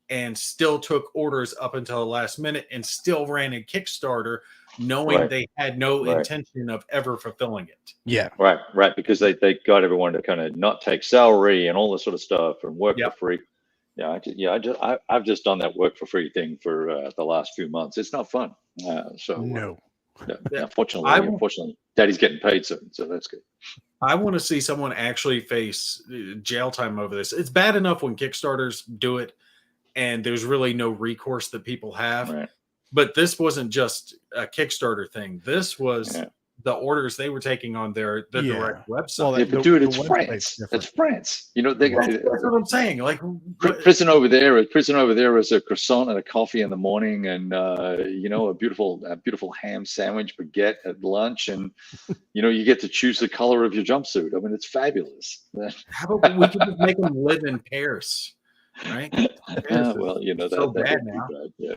and still took orders up until the last minute and still ran a Kickstarter knowing they had no intention of ever fulfilling it. Yeah. Right. Because they got everyone to kind of not take salary and all this sort of stuff and work for free. I've just done that work for free thing for the last few months. It's not fun. No. Yeah. Unfortunately, Daddy's getting paid soon, so that's good. I want to see someone actually face jail time over this. It's bad enough when Kickstarters do it and there's really no recourse that people have. Right. But this wasn't just a Kickstarter thing. This was the orders they were taking on the direct website. Well, but dude, it's France. It's France. You know, that's what I'm saying. Like prison over there is a croissant and a coffee in the morning, and you know, a beautiful ham sandwich baguette at lunch, and you know, you get to choose the color of your jumpsuit. I mean, it's fabulous. How about we could just make them live in Paris? Right? Well, you know, so bad now. Bad. Yeah.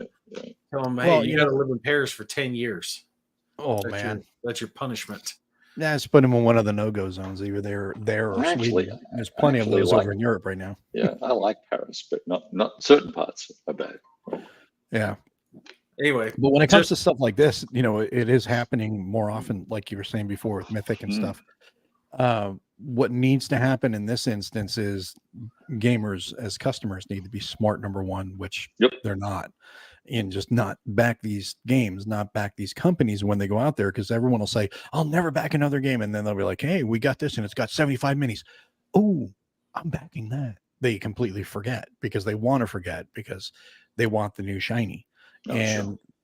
Tell them, hey, you got to live in Paris for 10 years. Oh, man. That's your punishment. Yeah, let's put them in one of the no-go zones, either there or Sweden. There's plenty of those over in Europe right now. Yeah, I like Paris, but not certain parts are bad. Yeah. Anyway. But when it comes to stuff like this, you know, it is happening more often, like you were saying before with Mythic and stuff. What needs to happen in this instance is gamers as customers need to be smart, number one, which they're not, and just not back these games, not back these companies when they go out there, because everyone will say, I'll never back another game. And then they'll be like, hey, we got this and it's got 75 minis. Oh, I'm backing that. They completely forget because they want to forget because they want the new shiny.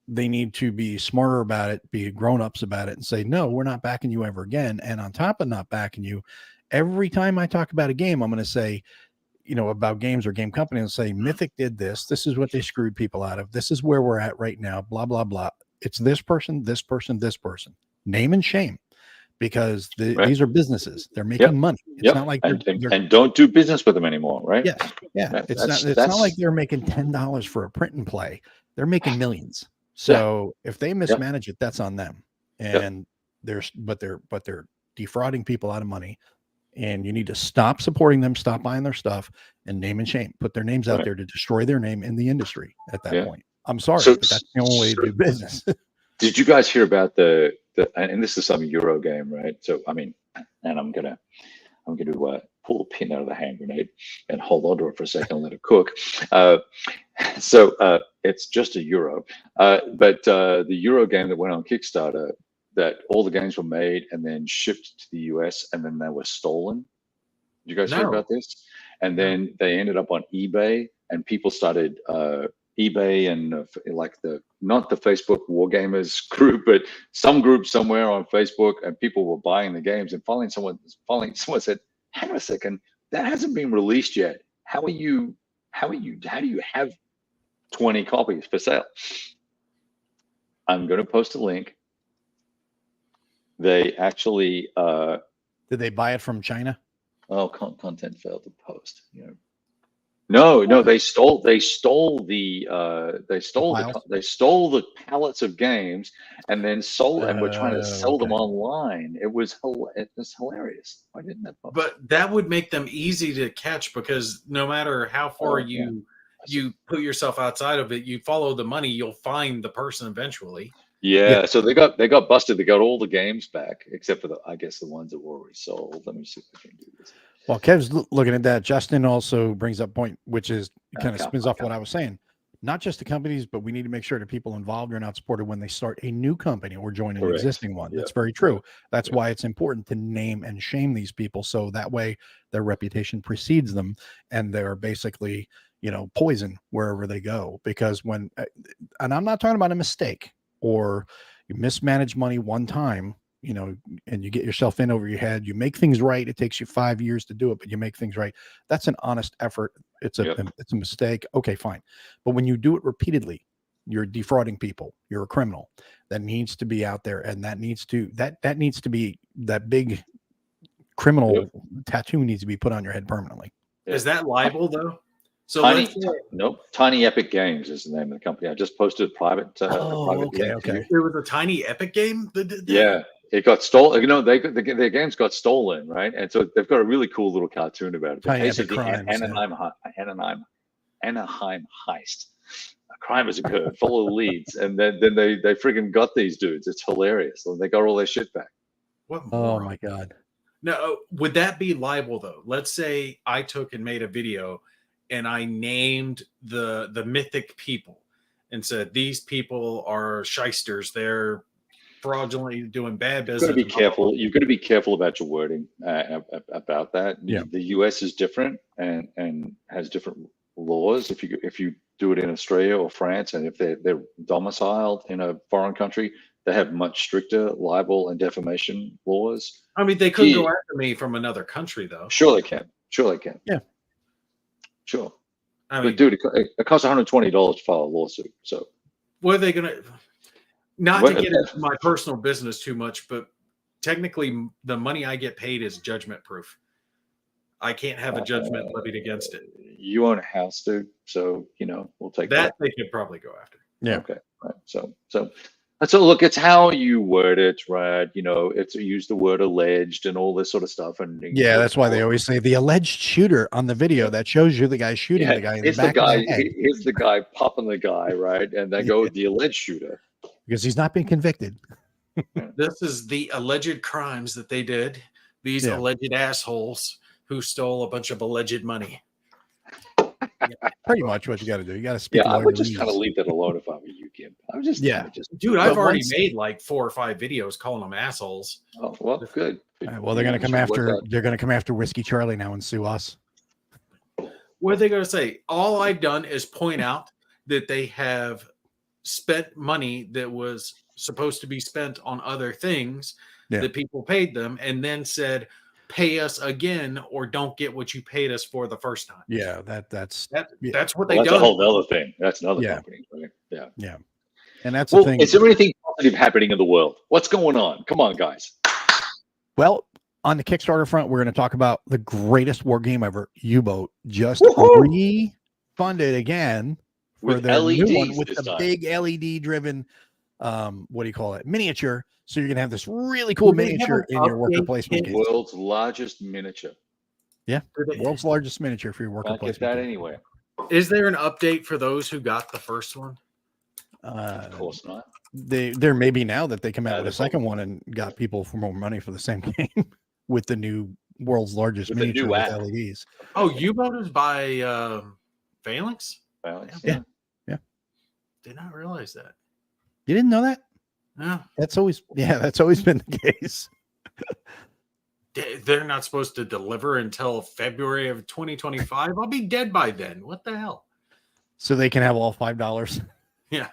They need to be smarter about it, be grown-ups about it, and say, no, we're not backing you ever again. And on top of not backing you, every time I talk about a game, I'm going to say, you know, about games or game companies, and say, Mythic did this. This is what they screwed people out of. This is where we're at right now, blah, blah, blah. It's this person, this person, this person. Name and shame, because these are businesses. They're making money. It's not like and don't do business with them anymore, right? Yeah. It's not like they're making $10 for a print and play. They're making millions. So if they mismanage it, that's on them. And they're defrauding people out of money. And you need to stop supporting them, stop buying their stuff, and name and shame. Put their names out there to destroy their name in the industry at that point. I'm sorry, but that's the only way to do business. Did you guys hear about the and this is some Euro game, right? So I mean, and I'm gonna pull a pin out of the hand grenade and hold on to it for a second and let it cook. So it's just a Euro, but the Euro game that went on Kickstarter, that all the games were made and then shipped to the US and then they were stolen. Did you guys hear about this? And then they ended up on eBay, and people started eBay and like not the Facebook Wargamers group, but some group somewhere on Facebook, and people were buying the games. And finally someone said, hang on a second, that hasn't been released yet. How do you have 20 copies for sale? I'm going to post a link. They actually did they buy it from China? Oh, content failed to post. No, they stole the pallets of games and then sold and were trying to sell them online. It was hilarious. Why didn't that post? But that would make them easy to catch, because no matter how far you put yourself outside of it, you follow the money, you'll find the person eventually. Yeah, so they got busted. They got all the games back except for the ones that were already sold. Let me see if I can do this. Well, Kev's looking at that. Justin also brings up a point, which is kind of spins off what I was saying. Not just the companies, but we need to make sure that people involved are not supported when they start a new company or join an existing one. That's very true. That's why it's important to name and shame these people, so that way their reputation precedes them and they're basically, poison wherever they go. Because and I'm not talking about a mistake or you mismanage money one time, and you get yourself in over your head, you make things right. It takes you 5 years to do it, but you make things right. That's an honest effort. It's a mistake. Okay, fine. But when you do it repeatedly, you're defrauding people. You're a criminal. That needs to be out there. And that needs to be that big criminal tattoo needs to be put on your head permanently. Is that libel though? So Tiny Epic Games is the name of the company. I just posted a private. Okay. There was a Tiny Epic game that did that? Yeah, it got stolen. Their games got stolen, right? And so they've got a really cool little cartoon about it. Tiny Epic Crimes, Anaheim heist. A crime has occurred. Follow the leads, and then they friggin' got these dudes. It's hilarious. They got all their shit back. Oh my god. Now, would that be libel though? Let's say I took and made a video and I named the mythic people and said, these people are shysters. They're fraudulently doing bad You've got business. to be careful. You've got to be careful about your wording about that. Yeah. The US is different and has different laws. If you do it in Australia or France, and if they're domiciled in a foreign country, they have much stricter libel and defamation laws. I mean, they couldn't go after me from another country, though. Sure they can. Sure they can. Yeah. Sure. I mean, But dude, it costs $120 to file a lawsuit. So what are they going to? Not to get into my personal business too much, but technically, the money I get paid is judgment proof. I can't have a judgment levied against it. You own a house, dude. So we'll take that. They could probably go after. Yeah. Okay. Right. So look, it's how you word it, right? It's use the word alleged and all this sort of stuff. And Yeah, that's why they always say the alleged shooter on the video that shows you the guy shooting the guy in the back of the head. Here's the guy popping the guy, right? And they go the alleged shooter because he's not been convicted. This is the alleged crimes that they did. These alleged assholes who stole a bunch of alleged money. Pretty much what you got to do. You got to speak. Yeah, I would just kind of leave that alone if I were you, Kim. I would just dude. I've already made like 4 or 5 videos calling them assholes. Oh well, good. Right, well, they're going to come after. They're going to come after Whiskey Charlie now and sue us. What are they going to say? All I've done is point out that they have spent money that was supposed to be spent on other things that people paid them, and then said, pay us again or don't get what you paid us for the first time. Yeah, that's what they That's done. a whole other thing. That's another company, right? Yeah. And that's the thing. Is there anything positive happening in the world? What's going on? Come on, guys. Well, on the Kickstarter front, we're going to talk about the greatest war game ever, U-Boat, just refunded again for their new one with the big LED driven what do you call it? Miniature. So you're gonna have this really cool miniature in your worker placement game. World's largest miniature. Yeah, world's largest miniature for your worker placement. Get that anywhere. Is there an update for those who got the first one? Of course not. There may be now that they come out with a second one and got people for more money for the same game with the new world's largest miniature with LEDs. Oh, U-Boat is by Phalanx? Yeah. Did not realize that. You didn't know that? No. That's always been the case. They're not supposed to deliver until February of 2025. I'll be dead by then. What the hell? So they can have all $5. Yeah.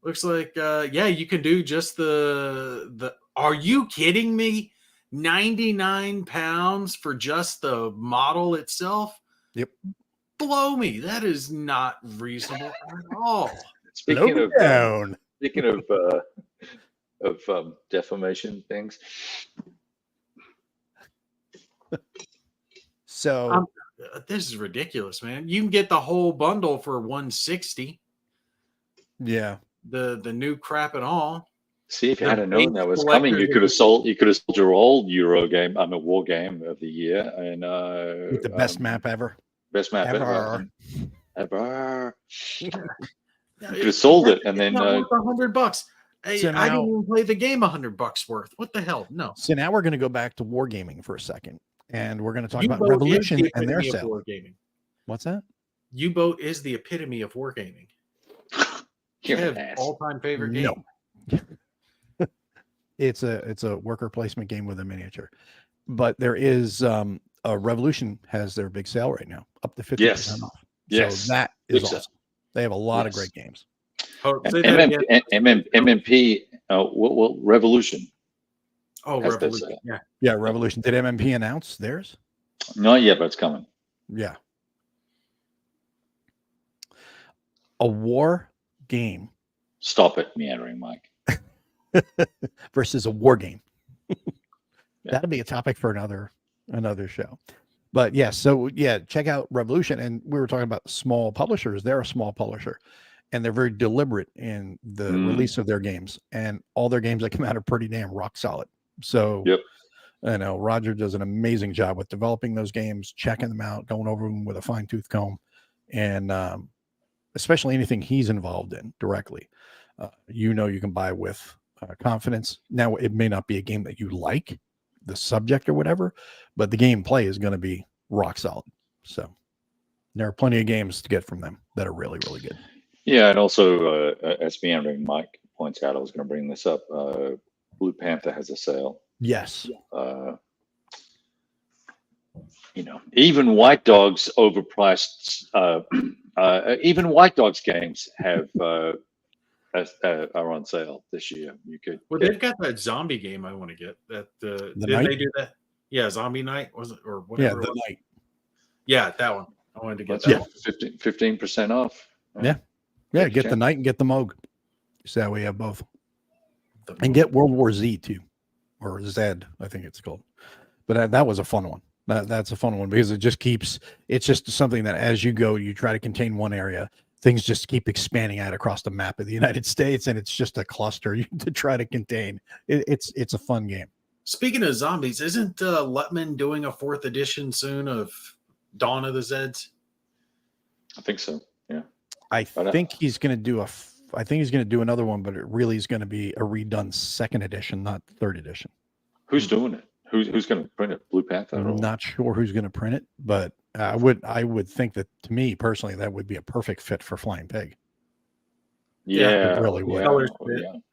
Looks like you can do just the are you kidding me? 99 pounds for just the model itself? Yep. Blow me. That is not reasonable at all. Speaking of defamation things. So this is ridiculous, man. You can get the whole bundle for $160. Yeah. The new crap and all. See, if you had known that was coming, you could have sold your old Euro game, war game of the year, and with the best map ever. Best map ever. You could have sold it and then $100. Hey, I didn't even play the game $100 worth. What the hell? No. So now we're going to go back to wargaming for a second, and we're going to talk about Revolution and their sale. Wargaming. What's that? U-Boat is the epitome of wargaming. All-time favorite game. No. It's a worker placement game with a miniature, but there is a Revolution has their big sale right now, up to 50% off. Yes, so that is awesome. They have a lot of great games. MMP, Revolution. Oh, Revolution. Yeah, Revolution. Did MMP announce theirs? Not yet, but it's coming. Yeah. A war game. Stop it, meandering Mike. Versus a war game. That'll be a topic for another show. But check out Revolution. And we were talking about small publishers. They're a small publisher, and they're very deliberate in the release of their games. And all their games that come out are pretty damn rock solid. So, I know Roger does an amazing job with developing those games, checking them out, going over them with a fine tooth comb, and especially anything he's involved in directly. You can buy with confidence. Now, it may not be a game that you like, the subject or whatever, but the gameplay is going to be rock solid. So there are plenty of games to get from them that are really, really good. Yeah, and also as meandering Mike points out, I was going to bring this up. Blue Panther has a sale. Yes. Even White Dogs overpriced. Even White Dogs games are on sale this year. You could. They've got that zombie game I want to get. That did they do that? Yeah, Zombie Night was it or whatever? Yeah, the night. Yeah, that one. I wanted to get that. 15% off. Yeah. Get the night and get the Moog. So that way you have both. And get World War Z too, or Zed, I think it's called. But that was a fun one. That's a fun one because it's just something that as you go, you try to contain one area, things just keep expanding out across the map of the United States, and it's just a cluster to try to contain. It's a fun game. Speaking of zombies, isn't Lutman doing a 4th edition soon of Dawn of the Zeds? I think so. Yeah. I think he's going to do another one, but it really is going to be a redone 2nd edition, not 3rd edition. Who's doing it? Who's going to print it? Blue Panther? I'm not sure who's going to print it, but I would think that, to me personally, that would be a perfect fit for Flying Pig. Yeah, it really would. Colors,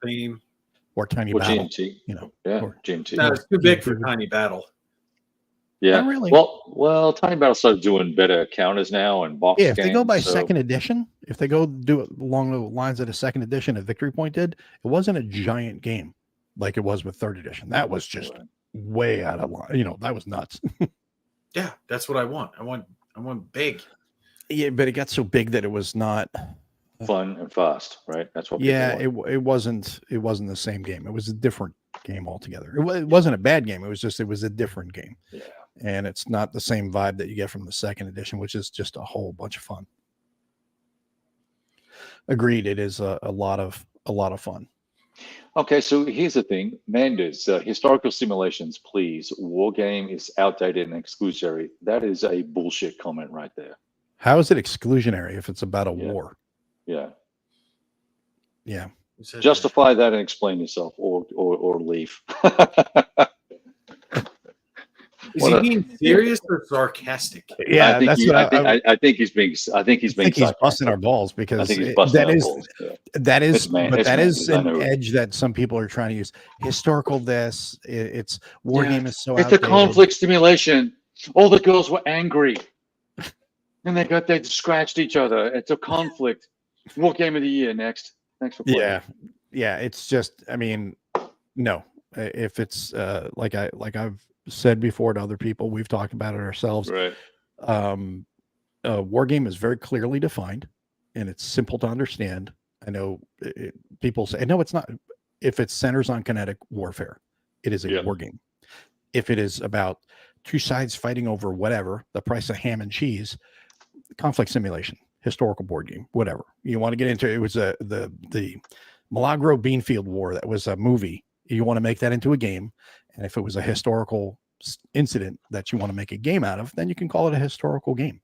theme, or Tiny or Battle. GMT. Yeah, or GMT. No, it's too big for Tiny Battle. Yeah, not really. Well, Tiny Battle started doing better counters now and box. Yeah, if they go by 2nd edition, if they go do it along the lines of the 2nd edition at Victory Point did, it wasn't a giant game like it was with 3rd edition. That was just way out of line. That was nuts. Yeah, that's what I want. I want big. Yeah, but it got so big that it was not fun and fast, right? That's what. Yeah, it wasn't the same game. It was a different game altogether. It wasn't a bad game. It was a different game. Yeah. And it's not the same vibe that you get from the 2nd edition, which is just a whole bunch of fun. Agreed. It is a lot of fun. Okay, so here's the thing, Manders, historical simulations, please. War game is outdated and exclusionary. That is a bullshit comment right there. How is it exclusionary if it's about a war? Yeah. Yeah. Justify that and explain yourself, or leave. Is he being serious or sarcastic? Yeah, I think he's being. He's busting our balls because that is an edge that some people are trying to use. Historical it's war game is so. It's outdated. A conflict stimulation. All the girls were angry, and they scratched each other. It's a conflict. War game of the year next. Thanks for playing. Yeah. It's just. I mean, no. If it's like I've said before to other people, we've talked about it ourselves. Right. War game is very clearly defined, and it's simple to understand. I know people say, no, it's not. If it centers on kinetic warfare, it is a war game. If it is about two sides fighting over whatever, the price of ham and cheese, conflict simulation, historical board game, whatever you want to get into. It was the Milagro Beanfield War. That was a movie. You want to make that into a game. And if it was a historical incident that you want to make a game out of, then you can call it a historical game.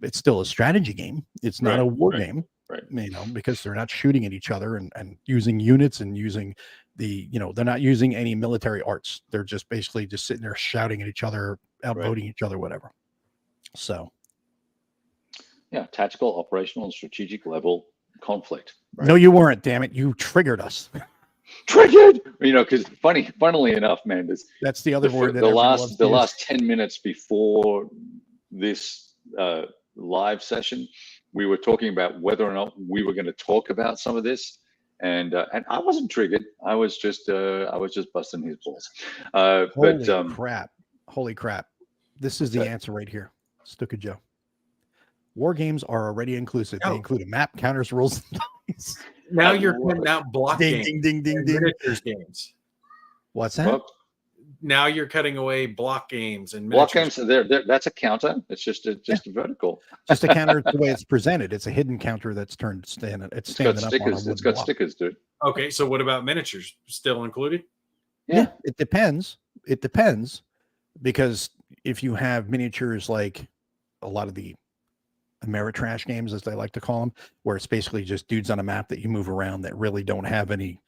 It's still a strategy game. It's not a war game, right? Because they're not shooting at each other and using units and using they're not using any military arts. They're just basically just sitting there shouting at each other, outvoting each other, whatever. So. Yeah. Tactical, operational, and strategic level conflict. Right? No, you weren't, damn it. You triggered us. Triggered, because funnily enough, man, that's the other word. The last 10 minutes before this live session, we were talking about whether or not we were going to talk about some of this, and I wasn't triggered. I was just busting his balls. Holy crap! This is the answer right here, Stuka Joe. War games are already inclusive. They include a map, counters, rules. Now you're cutting out block games. Ding. Miniatures games. What's that? Well, now you're cutting away block games and block games. That's a counter. It's just a vertical. Just a counter the way it's presented. It's a hidden counter that's turned standing. It's got stickers. It's got stickers, dude. Okay, so what about miniatures? Still included? Yeah, it depends. It depends because if you have miniatures like a lot of the Ameritrash games, as they like to call them, where it's basically just dudes on a map that you move around that really don't have any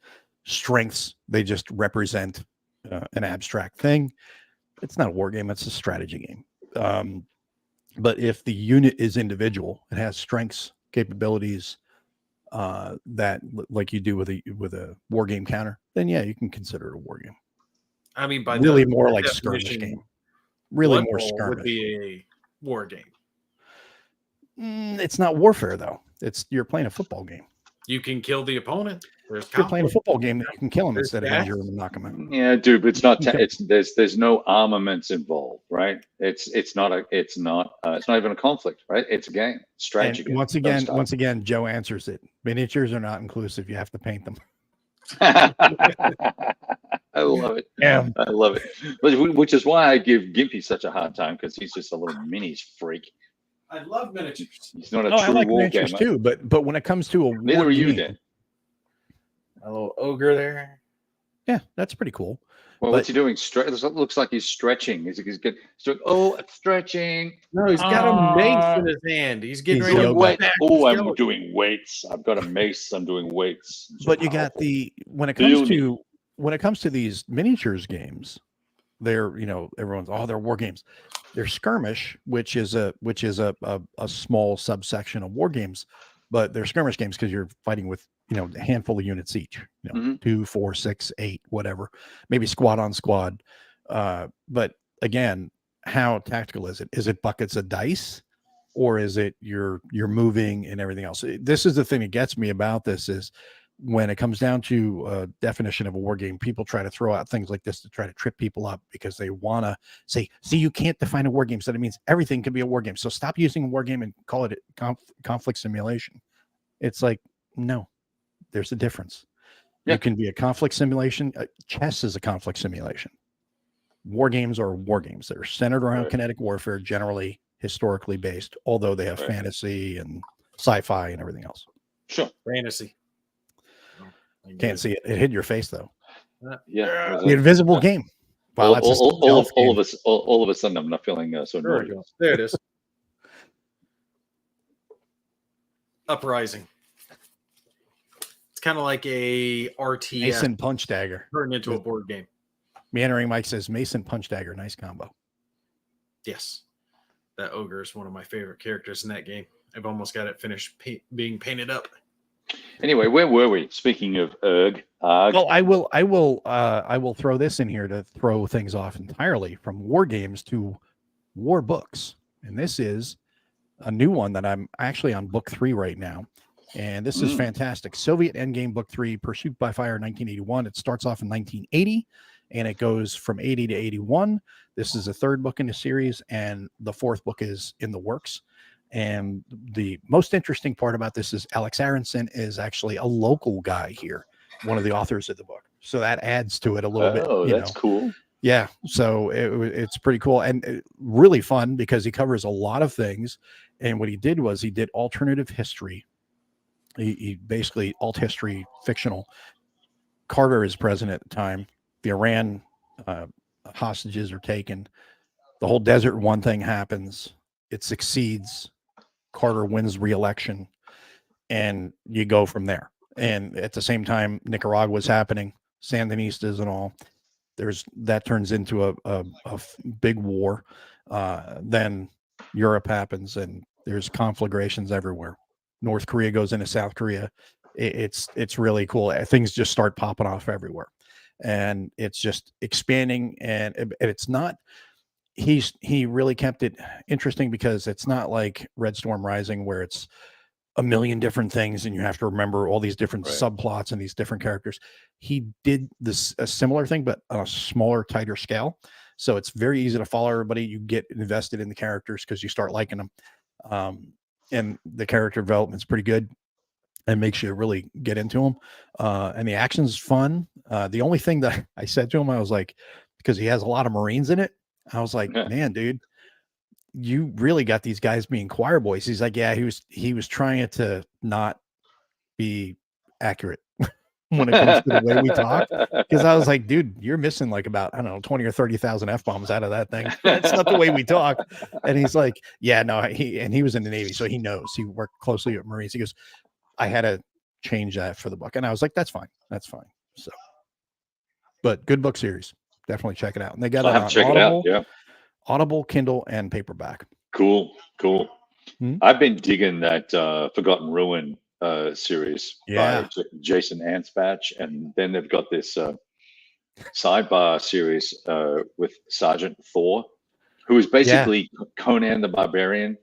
strengths. They just represent an abstract thing. It's not a war game. It's a strategy game. But if the unit is individual, it has strengths, capabilities, that like you do with a war game counter, then yeah, you can consider it a war game. I mean, by Really the more like skirmish definition, game. Really Blood more Bowl skirmish. would be a war game. It's not warfare though. You're playing a football game. You can kill the opponent. There's You're playing a conflict. football game that you can kill him There's instead of that. injure him and knock him out. Yeah, dude, but it's not. Okay. There's no armaments involved, right? It's not even a conflict, right? It's a game, strategy. And once again, Joe answers it. Miniatures are not inclusive. You have to paint them. I love it. Yeah. I love it. Which is why I give Gimpy such a hard time, because he's just a little minis freak. I love miniatures. He's not a I true like war miniatures gamer. too, but when it comes to a Neither war are you, game, then. A little ogre there. yeah, that's pretty cool. Well, But- what's he doing? It looks like he's stretching. He's good. He's doing, stretching. No, he's got a mace in his hand. He's getting He's ready to yoga. Wait. back Oh, I'm skeleton. doing weights. I've got a mace. I'm doing weights. So But you got powerful. when it comes to these miniatures games, they're everyone's they're war games. They're skirmish, which is a small subsection of war games, but they're skirmish games because you're fighting with a handful of units each, 2, 4, 6, 8, whatever, maybe squad on squad. But again, how tactical is it? Is it buckets of dice, or is it you're moving and everything else? This is the thing that gets me about this is when it comes down to a definition of a war game, people try to throw out things like this to try to trip people up because they want to say, see, you can't define a war game. So that means everything can be a war game. So stop using a war game and call it conflict simulation. It's like, no, there's a difference. Yeah. You can be a conflict simulation. Chess is a conflict simulation. War games are war games. They're centered around Right. kinetic warfare, generally historically based, although they have Right. fantasy and sci-fi and everything else. Sure. Fantasy. Can't see it. It hit your face though. Yeah. The invisible game. Wow, all, that's a all, stealth all game. of us, all of a sudden, I'm not feeling so There we nervous. go. There it is. Uprising. It's kind of like a RTS Mason Punch Dagger. turned into a board game. Meandering Mike says Mason Punch Dagger. Nice combo. Yes. That ogre is one of my favorite characters in that game. I've almost got it finished being painted up. Anyway, where were we? Speaking of erg, Well, I will throw this in here to throw things off entirely from war games to war books. And this is a new one that I'm actually on book 3 right now. And this is fantastic. Soviet Endgame Book 3, Pursuit by Fire, 1981. It starts off in 1980 and it goes from 80 to 81. This is the 3rd book in the series, and the 4th book is in the works. And the most interesting part about this is Alex Aronson is actually a local guy here, one of the authors of the book. So that adds to it a little bit. Oh, that's cool. Yeah. So it's pretty cool and really fun because he covers a lot of things. And what he did was he did alternative history. He basically alt history, fictional. Carter is president at the time. The Iran hostages are taken. The whole Desert One thing happens. It succeeds. Carter wins re-election, and you go from there. And at the same time, Nicaragua was happening, Sandinistas and all. That turns into a big war. Then Europe happens, and there's conflagrations everywhere. North Korea goes into South Korea. It's really cool. Things just start popping off everywhere, and it's just expanding. And it's not. He really kept it interesting because it's not like Red Storm Rising where it's a million different things and you have to remember all these different subplots and these different characters. He did a similar thing, but on a smaller, tighter scale. So it's very easy to follow everybody. You get invested in the characters because you start liking them. And the character development is pretty good and makes you really get into them. And the action's fun. The only thing that I said to him, I was like, because he has a lot of Marines in it, I was like, man, dude, you really got these guys being choir boys. He's like, yeah, he was trying to not be accurate when it comes to the way we talk. Because I was like, dude, you're missing like about, I don't know, 20 or 30,000 F-bombs out of that thing. That's not the way we talk. And he's like, yeah, no, he was in the Navy, so he knows. He worked closely with Marines. He goes, I had to change that for the book. And I was like, that's fine. That's fine. So, but good book series. Definitely check it out. And they got it on Audible, Audible, Kindle, and paperback. Cool. I've been digging that Forgotten Ruin series Yeah. by Jason Anspach, and then they've got this sidebar series with Sergeant Thor, who is basically Conan the Barbarian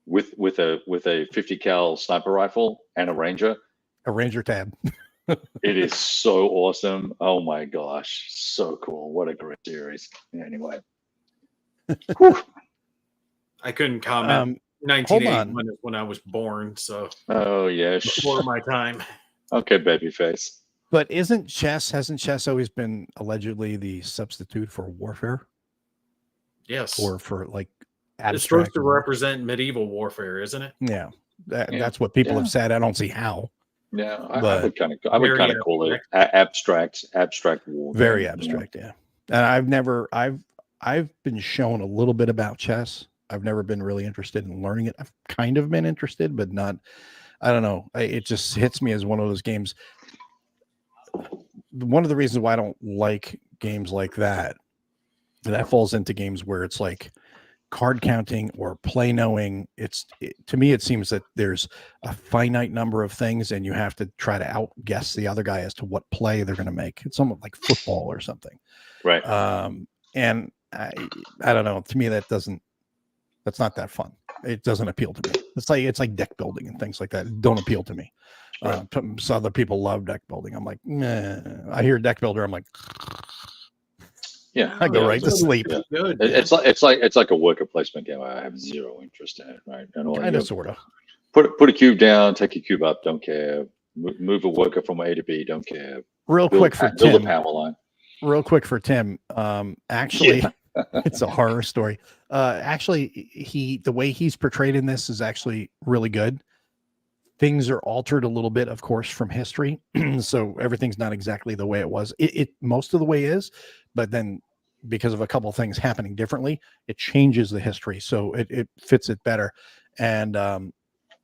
with a 50 cal sniper rifle and a ranger. A ranger tab. It is so awesome. Oh my gosh, so cool. What a great series. Anyway. I couldn't comment. Hold on. 1981 is when I was born, so Oh yeah. before my time. Okay, babyface. But hasn't chess always been allegedly the substitute for warfare? Yes. Or for like it's supposed to represent medieval warfare, isn't it? Yeah. That's what people have said. I don't see how. Yeah, I would kind of call it abstract war. Very abstract, yeah. And I've been shown a little bit about chess. I've never been really interested in learning it. I've kind of been interested, but not. I don't know. It just hits me as one of those games. One of the reasons why I don't like games like that falls into games where it's like card counting or play knowing. To me, it seems that there's a finite number of things and you have to try to outguess the other guy as to what play they're going to make. It's somewhat like football or something. Right. And I don't know. To me, that's not that fun. It doesn't appeal to me. It's like deck building and things like that. It don't appeal to me. Right. So other people love deck building. I'm like, nah. I hear deck builder. I'm like, yeah, I go right to sleep. Yeah. Good, it's like a worker placement game. I have zero interest in it. Right. Kind of, sort of. Put a cube down, take your cube up. Don't care. Move a worker from A to B. Don't care. Build a power line. Real quick for Tim. Actually, it's a horror story. Actually, the way he's portrayed in this is actually really good. Things are altered a little bit, of course, from history. So everything's not exactly the way it was. It most of the way is, but then because of a couple of things happening differently, it changes the history. So it fits it better. And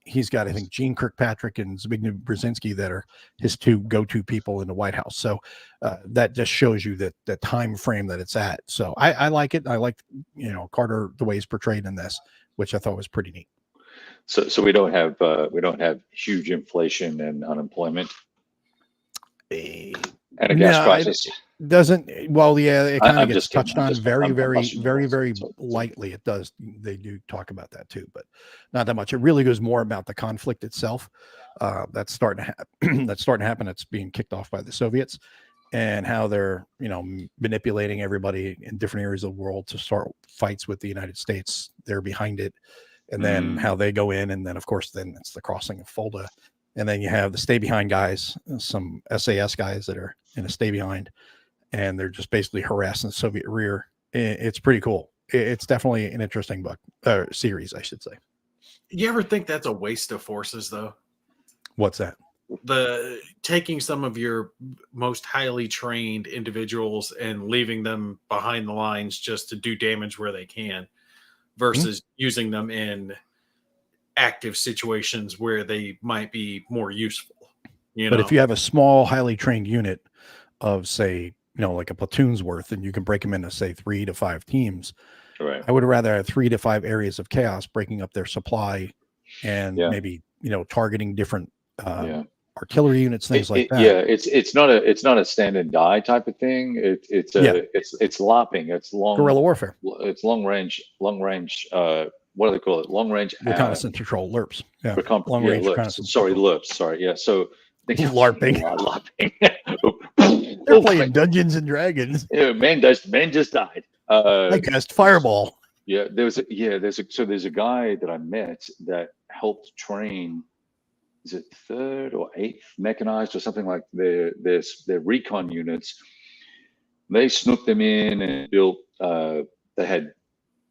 he's got, I think, Gene Kirkpatrick and Zbigniew Brzezinski that are his two go-to people in the White House. So that just shows you that the time frame that it's at. So I like it. I like, Carter, the way he's portrayed in this, which I thought was pretty neat. So we don't have huge inflation and unemployment and a gas crisis. It doesn't. Well, yeah, it kind of gets touched on very lightly. It does. They do talk about that too, but not that much. It really goes more about the conflict itself. That's starting to happen. That's starting to happen. It's being kicked off by the Soviets, and how they're manipulating everybody in different areas of the world to start fights with the United States. They're behind it. And then how they go in, and then of course, then it's the crossing of Fulda, and then you have the stay behind guys, some SAS guys that are in a stay behind, and they're just basically harassing the Soviet rear. It's pretty cool. It's definitely an interesting book series, I should say. You ever think that's a waste of forces, though? What's that? The taking some of your most highly trained individuals and leaving them behind the lines just to do damage where they can, versus using them in active situations where they might be more useful. But if you have a small, highly trained unit of, say, like a platoon's worth, and you can break them into, say, 3 to 5 teams, right? I would rather have 3 to 5 areas of chaos breaking up their supply and maybe, targeting different artillery units, things like that. Yeah, it's not a stand and die type of thing. It's lopping. It's long guerrilla warfare. It's long range. What do they call it? Long range reconnaissance patrol, LRPs. Yeah, long range reconnaissance. Sorry, LRPs. Sorry, yeah. So LARPing. They're playing Dungeons and Dragons. Yeah, man just died. I cast fireball. Yeah, there's a guy that I met that helped train. Is it 3rd or 8th mechanized or something like their recon units? They snooked them in and built. They had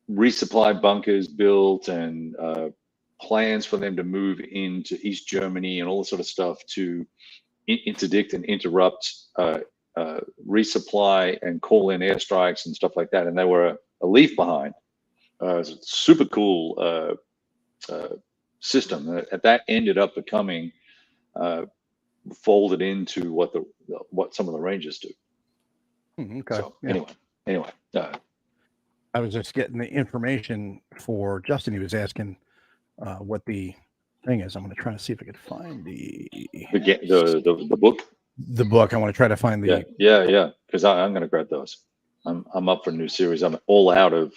resupply bunkers built and plans for them to move into East Germany and all this sort of stuff to interdict and interrupt resupply and call in airstrikes and stuff like that. And they were a leaf behind. It's a super cool system that ended up becoming folded into what some of the Rangers do. Okay. So anyway. I was just getting the information for Justin. He was asking what the thing is, I'm going to try to see if I can find The book. the book. I want to try to find the. Yeah. Because I'm going to grab those. I'm up for a new series. I'm all out of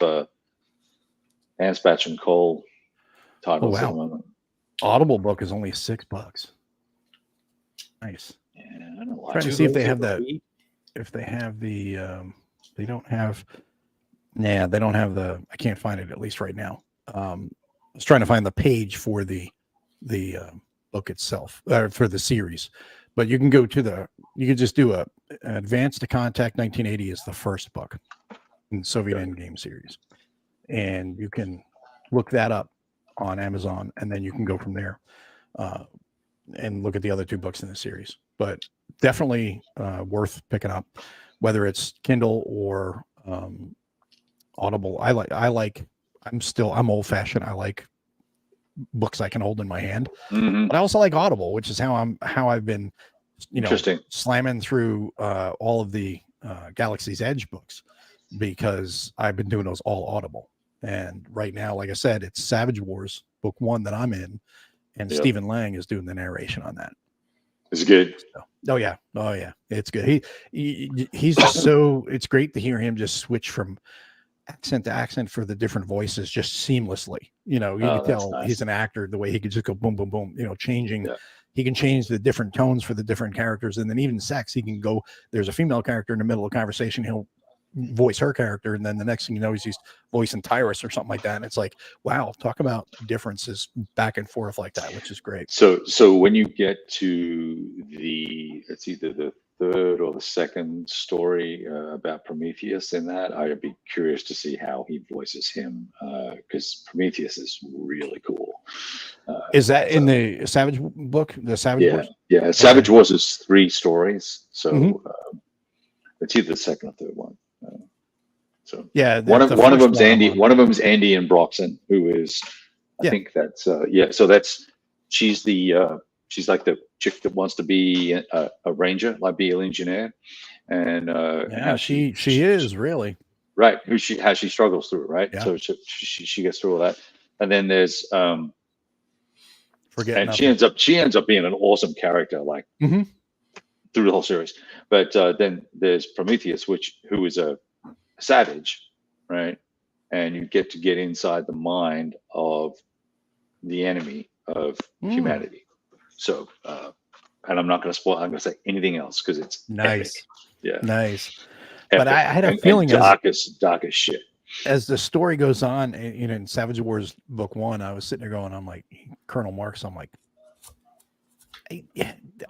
Anspach and Cole titles at the moment. Audible book is only $6. Nice. Yeah, I don't Trying to see if they have that. If they have the, they don't have. Yeah, they don't have the. I can't find it, at least right now. I was trying to find the page for the book itself, for the series, but you can go to the. You can just do a Advance to Contact 1980 is the first book in the Soviet Endgame series, and you can look that up on Amazon, and then you can go from there and look at the other two books in the series. But definitely worth picking up, whether it's Kindle or Audible. I'm old fashioned. I like books I can hold in my hand, but I also like Audible, which is how I've been, slamming through all of the Galaxy's Edge books, because I've been doing those all Audible. And right now, like I said, it's Savage Wars book 1 that I'm in, and Stephen Lang is doing the narration on that. It's good. Oh yeah, it's good. He's just so. It's great to hear him just switch from accent to accent for the different voices just seamlessly. You can tell he's an actor, the way he could just go boom, boom, boom. Changing. Yeah. He can change the different tones for the different characters, and then even sex. He can go. There's a female character in the middle of a conversation. He'll voice her character, and then the next thing you know, he's voicing Tyrus or something like that. And it's like, wow, talk about differences back and forth like that, which is great. So when you get to it's either the third or the second story about Prometheus in that, I'd be curious to see how he voices him, because Prometheus is really cool. Is that in the Savage book? The Savage Wars? Yeah. Savage Wars is 3 stories, so it's either the second or third one. So yeah, one of them's Andy. One of them's Andy and Broxton, who is, I think that's So that's she's like the chick that wants to be a ranger, like be an engineer, and she is really right. How she struggles through it, right? Yeah. So she gets through all that, and then there's she ends up being an awesome character, like through the whole series. But then there's Prometheus, who is a savage, right? And you get inside the mind of the enemy of humanity. So, and I'm not going to spoil. I'm going to say anything else because it's nice. Epic. Yeah, nice. Epic. But I had a feeling darkest shit. As the story goes on, in Savage Wars book 1, I was sitting there going, I'm like, Colonel Marks, I'm like,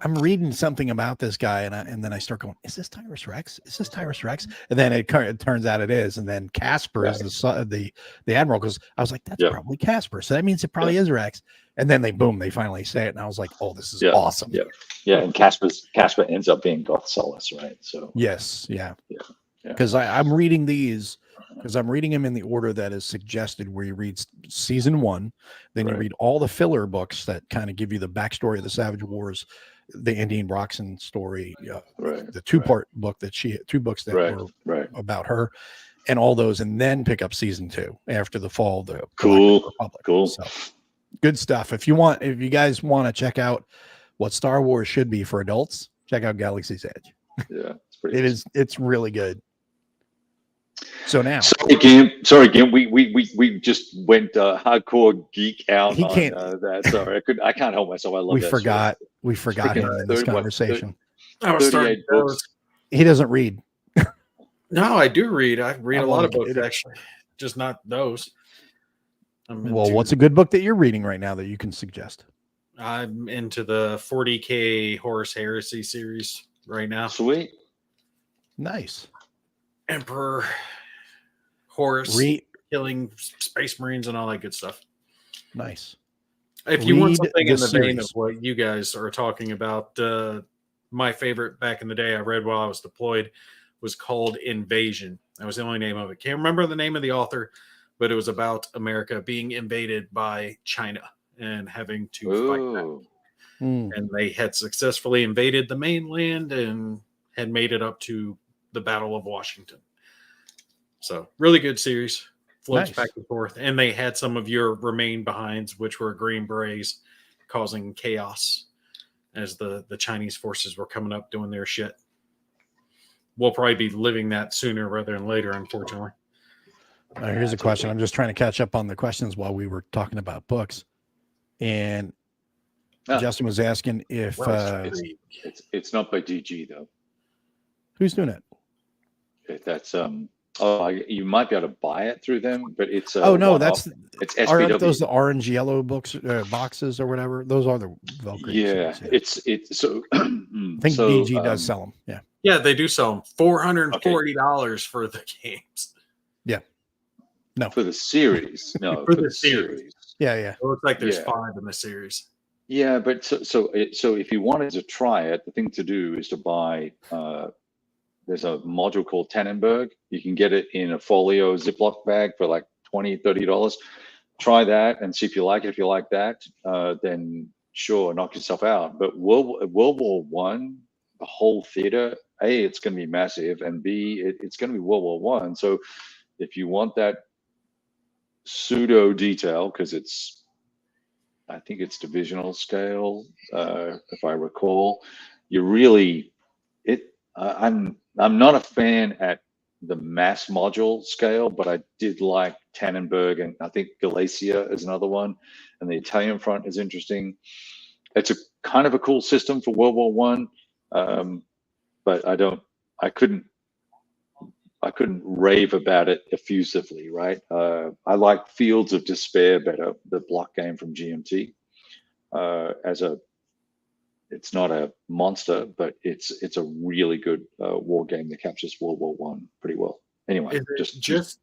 I'm reading something about this guy, and then I start going, is this Tyrus Rex? Is this Tyrus Rex? And then it turns out it is. And then Casper is the admiral, because I was like, that's probably Casper. So that means it probably is Rex. And then they finally say it, and I was like, oh, this is awesome. Yeah. And Casper ends up being Goth Solace, right? So yes, because I'm reading these. Because I'm reading them in the order that is suggested, where you read season 1, then you read all the filler books that kind of give you the backstory of the Savage Wars, the Andy and Broxton story, the 2-part book that 2 books that were about her, and all those, and then pick up season 2 after the fall of the Republic. Cool. So, good stuff. If you guys want to check out what Star Wars should be for adults, check out Galaxy's Edge. Yeah, it's really good. So now, sorry, again. We just went hardcore geek out. He can't. That. Sorry, I can't help myself. I love. We forgot him in this conversation. I was starting. He doesn't read. No, I do read. I read a lot of books, actually, just not those. Well, what's a good book that you're reading right now that you can suggest? I'm into the 40K Horus Heresy series right now. Sweet, nice. Emperor Horus killing Space Marines and all that good stuff. Nice. If you want something in the vein of what you guys are talking about, my favorite back in the day I read while I was deployed was called Invasion. That was the only name of it. Can't remember the name of the author, but it was about America being invaded by China and having to fight that. And they had successfully invaded the mainland and had made it up to the Battle of Washington. So really good series. Floats back and forth. And they had some of your remain behinds, which were Green Berets causing chaos as the Chinese forces were coming up doing their shit. We'll probably be living that sooner rather than later, unfortunately. Here's a question. I'm just trying to catch up on the questions while we were talking about books. And Justin was asking if it's not by DG though. Who's doing it? That's you might be able to buy it through them, but it's it's SPW. Aren't those the orange yellow books boxes or whatever? Those are the Valkyrie. Yeah, series, it's so. I think DG does sell them. Yeah. Yeah, they do sell them. $440 for the games. Yeah. No. For the series. No, for the series. Yeah, yeah. It looks like there's 5 in the series. Yeah, but so if you wanted to try it, the thing to do is to buy. There's a module called Tannenberg. You can get it in a folio Ziploc bag for like $20-$30. Try that and see if you like it. If you like that, then sure, knock yourself out. But World War One, the whole theater, A, it's going to be massive, and B, it's going to be World War One. So if you want that pseudo detail, because I think it's divisional scale, if I recall, you really I'm not a fan at the mass module scale, but I did like Tannenberg, and I think Galicia is another one, and the Italian front is interesting. It's a kind of a cool system for World War One, but I couldn't rave about it effusively, right? I like Fields of Despair better, the block game from GMT. It's not a monster, but it's a really good war game that captures World War One pretty well. Anyway, just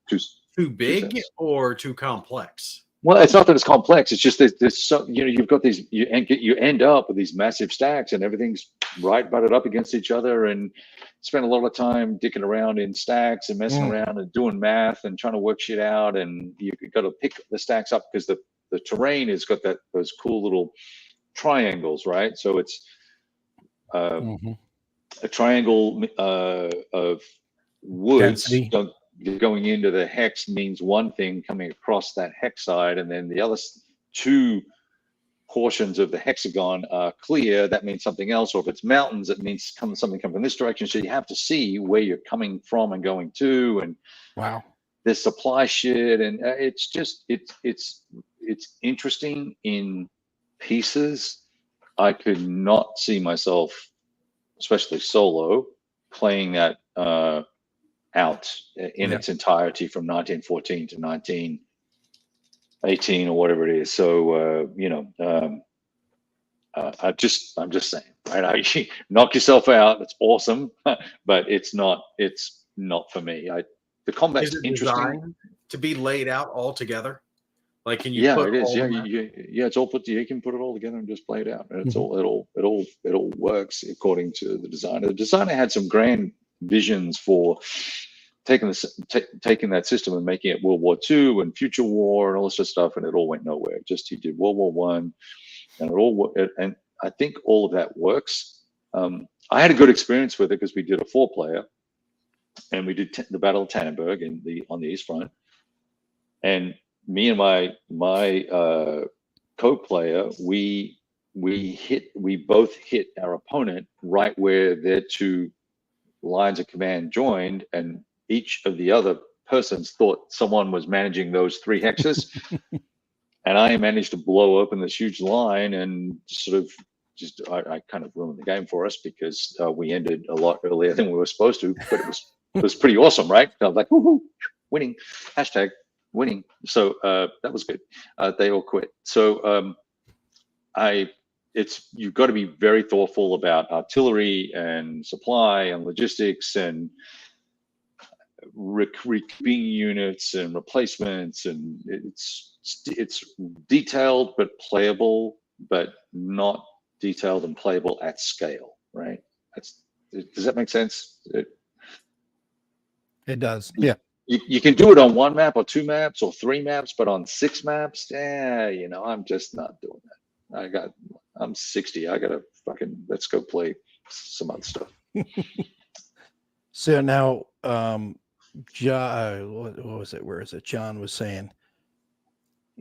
too big or too complex? Well, it's not that it's complex. It's just there's so you've got these you end up with these massive stacks and everything's butted up against each other, and spend a lot of time dicking around in stacks and messing around and doing math and trying to work shit out, and you've got to pick the stacks up because the terrain has got those cool little triangles, right? So it's a triangle of woods going into the hex means one thing coming across that hex side, and then the other 2 portions of the hexagon are clear. That means something else. Or if it's mountains, it means something coming from this direction. So you have to see where you're coming from and going to. And wow, there's supply shit, and it's just it's interesting in pieces. I could not see myself, especially solo, playing that out in its entirety from 1914 to 1918 or whatever it is. So I'm just saying, right? Knock yourself out. It's awesome, but it's not for me. The combat's interesting to be laid out all together. Like, can you? Yeah, it is. Yeah, it's all put. You can put it all together and just play it out. And it's all works according to the designer. The designer had some grand visions for taking that system and making it World War II and future war and all this sort of stuff, and it all went nowhere. He did World War One, and I think all of that works. I had a good experience with it because we did a 4-player, and we did the Battle of Tannenberg on the East Front, and me and my co-player, we both hit our opponent right where their 2 lines of command joined, and each of the other persons thought someone was managing those 3 hexes. And I managed to blow open this huge line and sort of I kind of ruined the game for us because we ended a lot earlier than we were supposed to, but it was pretty awesome, right? I was like, woohoo, winning, #winning. So that was good. They all quit. So you've got to be very thoughtful about artillery and supply and logistics and recouping units and replacements, and it's detailed but playable, but not detailed and playable at scale, right? Does that make sense? It does. Yeah. You can do it on 1 map or 2 maps or 3 maps, but on 6 maps, I'm just not doing that. I'm 60. I gotta let's go play some other stuff. So now, John, what was it? Where is it? John was saying,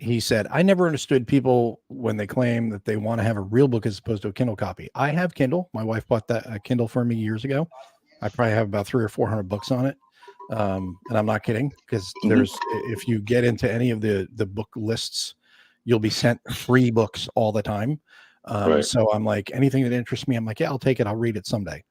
he said, I never understood people when they claim that they want to have a real book as opposed to a Kindle copy. I have Kindle. My wife bought that Kindle for me years ago. I probably have about 300 or 400 books on it. And I'm not kidding, because if you get into any of the book lists, you'll be sent free books all the time. Right. So I'm like, anything that interests me, I'm like, yeah, I'll take it. I'll read it someday.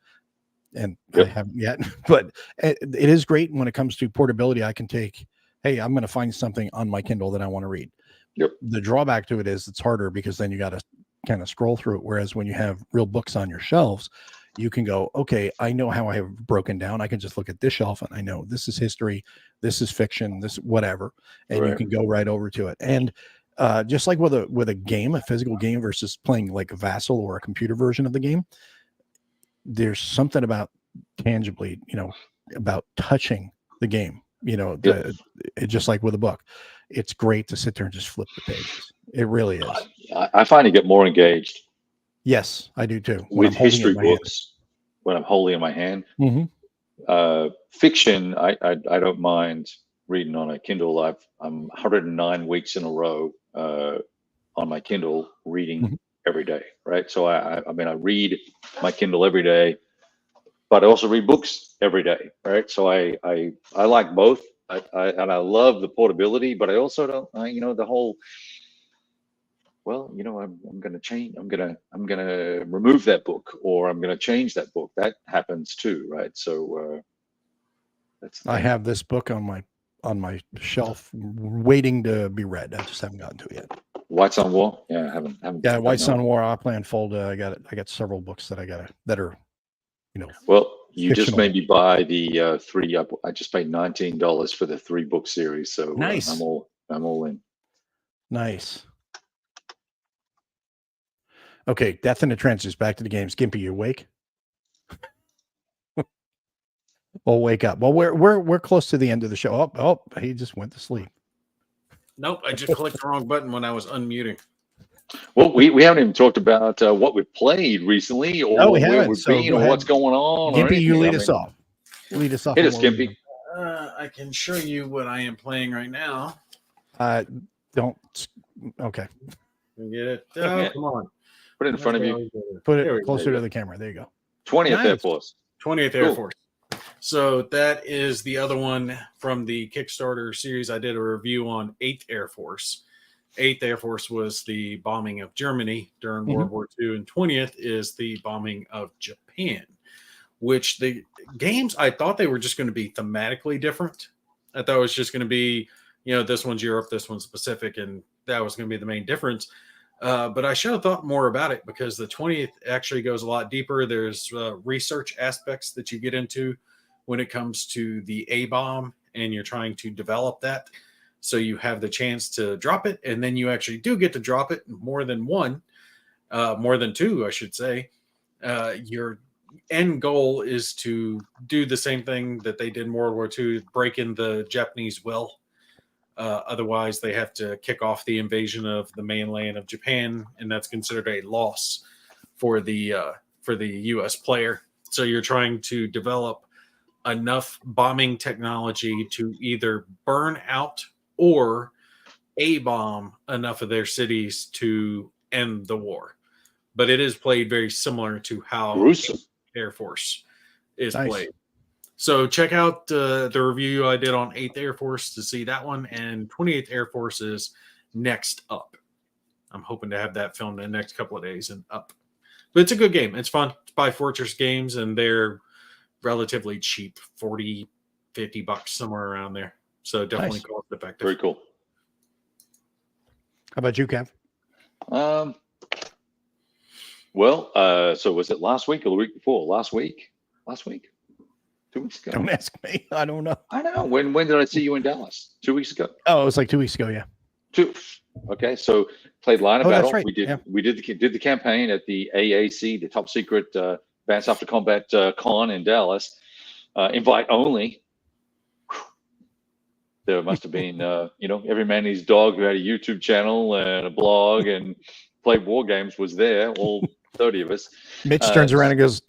And I haven't yet, but it is great when it comes to portability. I can take, hey, I'm going to find something on my Kindle that I want to read. Yep. The drawback to it is it's harder, because then you got to kind of scroll through it. Whereas when you have real books on your shelves, you can go, okay, I know how I have broken down. I can just look at this shelf and I know this is history, this is fiction, this whatever, and you can go right over to it. And just like with a game, a physical game versus playing like a Vassal or a computer version of the game, there's something about tangibly, about touching the game, it just like with a book. It's great to sit there and just flip the pages. It really is. I find I get more engaged. Yes, I do too. With history books, when I'm holding in my hand. Fiction, I don't mind reading on a Kindle. I'm 109 weeks in a row on my Kindle reading every day, right? So I mean, I read my Kindle every day, but I also read books every day, right? So I like both. And I love the portability, but I also don't, the whole, well, I'm going to change, I'm going to remove that book, or I'm going to change that book. That happens too, right? So I have this book on my shelf waiting to be read. I just haven't gotten to it yet. White Sun War? Yeah, I haven't. Yeah, White Sun War, Opland Fold. I got several books that that are, Well, you fictional. just made me buy the 3 up. I just paid $19 for the 3-book series. So nice. I'm all in. Nice. Okay, Death in the Trenches. Back to the games. Gimpy, you awake? Well, wake up. Well, we're close to the end of the show. Oh, he just went to sleep. Nope, I just clicked the wrong button when I was unmuting. Well, we haven't even talked about what we've played recently, or where we've been, or what's going on. Gimpy, you lead us off. Lead us off. Hit us, Gimpy. I can show you what I am playing right now. Don't. Okay. Get it? Oh, come on. Put it in front of you. Put it closer to the camera. There you go. 20th Air Force. 20th Air Force. So that is the other one from the Kickstarter series. I did a review on 8th Air Force. 8th Air Force was the bombing of Germany during World War II, and 20th is the bombing of Japan, which the games, I thought they were just going to be thematically different. I thought it was just going to be, this one's Europe, this one's Pacific, and that was going to be the main difference. But I should have thought more about it, because the 20th actually goes a lot deeper. There's research aspects that you get into when it comes to the A-bomb, and you're trying to develop that. So you have the chance to drop it, and then you actually do get to drop it more than two, I should say. Your end goal is to do the same thing that they did in World War II, break in the Japanese will. Otherwise, they have to kick off the invasion of the mainland of Japan, and that's considered a loss for the U.S. player. So you're trying to develop enough bombing technology to either burn out or A-bomb enough of their cities to end the war. But it is played very similar to how Air Force is played. So check out the review I did on 8th Air Force to see that one, and 28th Air Force is next up. I'm hoping to have that filmed in the next couple of days and up. But it's a good game. It's fun. It's by Fortress Games, and they're relatively cheap, $40, $50, somewhere around there. So definitely cost effective. Very cool. How about you, Kev? Well, so was it last week or the week before? Last week? 2 weeks ago. Don't ask me. I don't know. I know. When did I see you in Dallas? 2 weeks ago. Oh, it was like 2 weeks ago. Yeah. Okay. So played Line of Battle. Right. We did the campaign at the AAC, the top secret Advanced After Combat con in Dallas. Invite only. There must have been, every man and his dog who had a YouTube channel and a blog and played war games was there. All 30 of us. Mitch turns around and goes,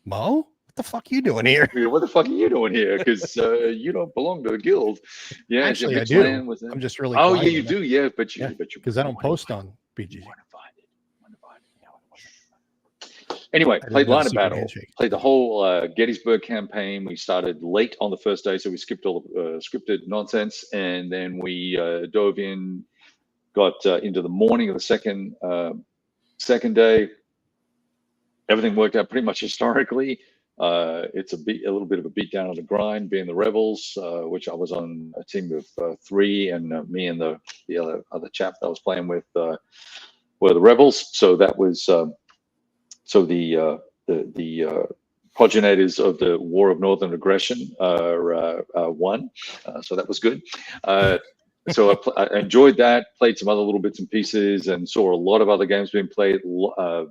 "Mo, what the fuck you doing here? What the fuck are you doing here? Because you don't belong to a guild. Yeah, Actually, I Mixed do. Land was in. I'm just really Oh yeah, quiet you on do. Yeah, but you, Yeah, because I don't post on BGG. You weren't invited. Anyway, I didn't played know the Line of secret Battle. handshake. Played the whole Gettysburg campaign. We started late on the first day, so we skipped all the scripted nonsense, and then we dove in, got into the morning of the second day. Everything worked out pretty much historically. It's a little bit of a beat down on the grind, being the Rebels, which I was on a team of 3, and me and the other chap that I was playing with were the Rebels. So that was the progenitors of the War of Northern Aggression won. So that was good. So I enjoyed that, played some other little bits and pieces, and saw a lot of other games being played.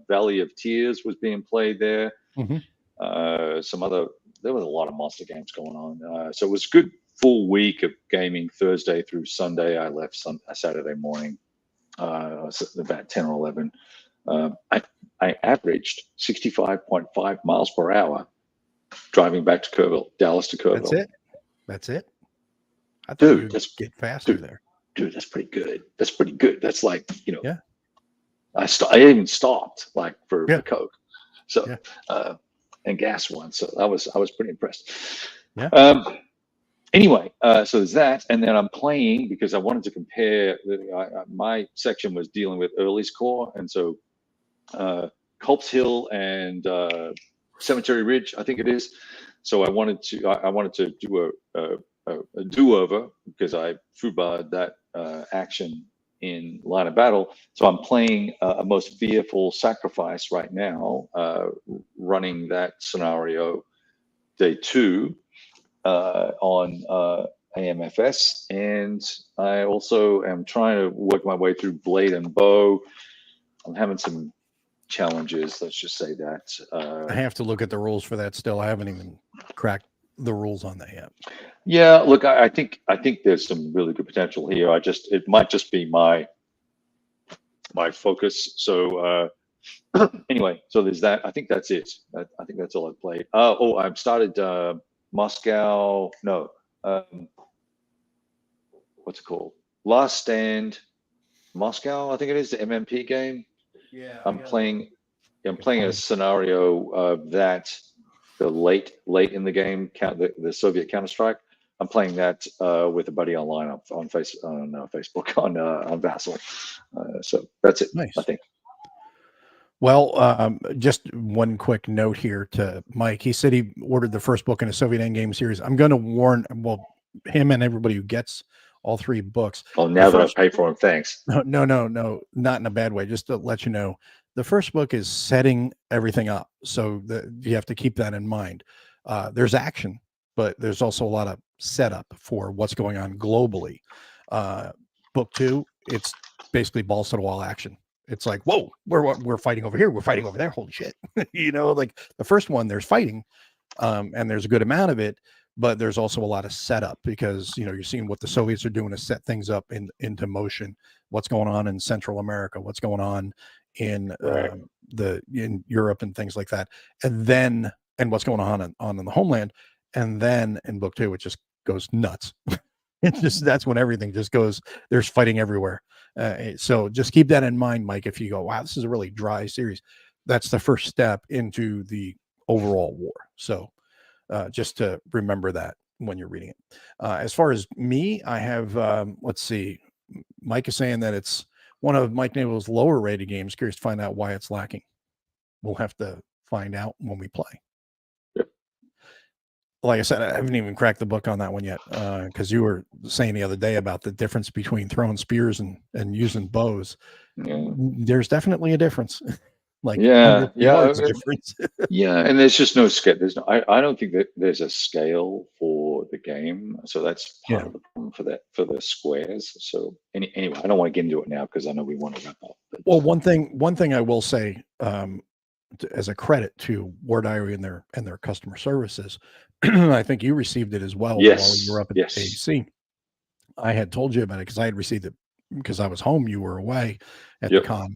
Valley of Tears was being played there. Mm-hmm. There was a lot of monster games going on. So it was a good full week of gaming, Thursday through Sunday. I left Saturday morning, about 10 or 11. I averaged 65.5 miles per hour driving back to Kerrville, Dallas to Kerrville. That's it. I thought Dude, you'd that's get faster there. Dude, that's pretty good. That's pretty good. That's like, Yeah. I even stopped like for Coke. So, and gas once. So I was pretty impressed. Yeah. Anyway, so there's that, and then I'm playing because I wanted to compare. My section was dealing with Early's Core, and so Culp's Hill and Cemetery Ridge, I think it is. So I wanted to do a do-over because I foobarred that action in Line of Battle. So I'm playing a Most Fearful Sacrifice right now, running that scenario day 2 on AMFS, and I also am trying to work my way through Blade and Bow. I'm having some challenges, let's just say that. I have to look at the rules for that still. I haven't even cracked the rules on that yet. Yeah, look, I think there's some really good potential here. It might just be my focus. So anyway, so there's that. I think that's it. I think that's all I've played. I've started Moscow. No, what's it called? Last Stand Moscow, I think it is, the MMP game. Yeah. I'm playing a scenario of that, the late in the game, the Soviet Counter-Strike. I'm playing that with a buddy online on Facebook on Vassal. So that's it. Nice. I think. Well, just one quick note here to Mike. He said he ordered the first book in a Soviet Endgame series. I'm going to warn, him and everybody who gets all 3 books. Oh, now that I've paid for them, thanks. No, not in a bad way. Just to let you know, the first book is setting everything up, so you have to keep that in mind. There's action, but there's also a lot of setup for what's going on globally. Book 2, it's basically balls to the wall action. It's like, whoa, we're fighting over here, we're fighting over there. Holy shit. Like the first one, there's fighting, and there's a good amount of it, but there's also a lot of setup because, you're seeing what the Soviets are doing to set things up into motion, what's going on in Central America, what's going on in in Europe and things like that. And what's going on in the homeland. And then in book 2, it just goes nuts. That's when everything just goes, there's fighting everywhere. So just keep that in mind, Mike. If you go, wow, this is a really dry series, that's the first step into the overall war. So just to remember that when you're reading it. As far as me, I have, let's see, Mike is saying that it's one of Mike Nable's lower rated games. Curious to find out why it's lacking. We'll have to find out when we play. Like I said, I haven't even cracked the book on that one yet, because you were saying the other day about the difference between throwing spears and using bows. Yeah. There's definitely a difference. Difference. Yeah, and there's just no scale. I don't think that there's a scale for the game, so that's part of the problem for the squares. So anyway, I don't want to get into it now because I know we want to wrap up. Well, one thing I will say, as a credit to War Diary and their customer services, I think you received it as well while you were up at AEC. I had told you about it because I had received it because I was home. You were away at the con.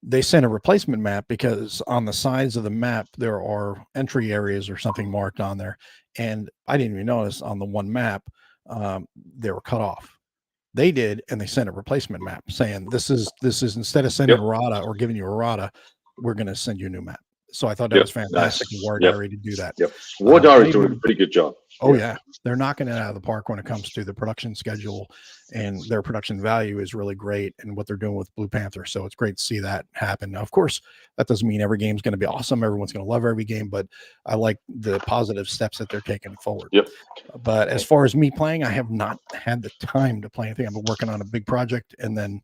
they sent a replacement map because on the sides of the map there are entry areas or something marked on there, and I didn't even notice on the one map they were cut off. They did, and they sent a replacement map saying this is instead of sending errata or giving you errata, we're going to send you a new map. So I thought that was fantastic. Nice. War Diary to do that. War Diary is doing a pretty good job. Oh yeah, they're knocking it out of the park when it comes to the production schedule, and their production value is really great, and what they're doing with Blue Panther. So it's great to see that happen. Now, of course, that doesn't mean every game's going to be awesome. Everyone's going to love every game, but I like the positive steps that they're taking forward. But as far as me playing, I have not had the time to play anything. I've been working on a big project, and then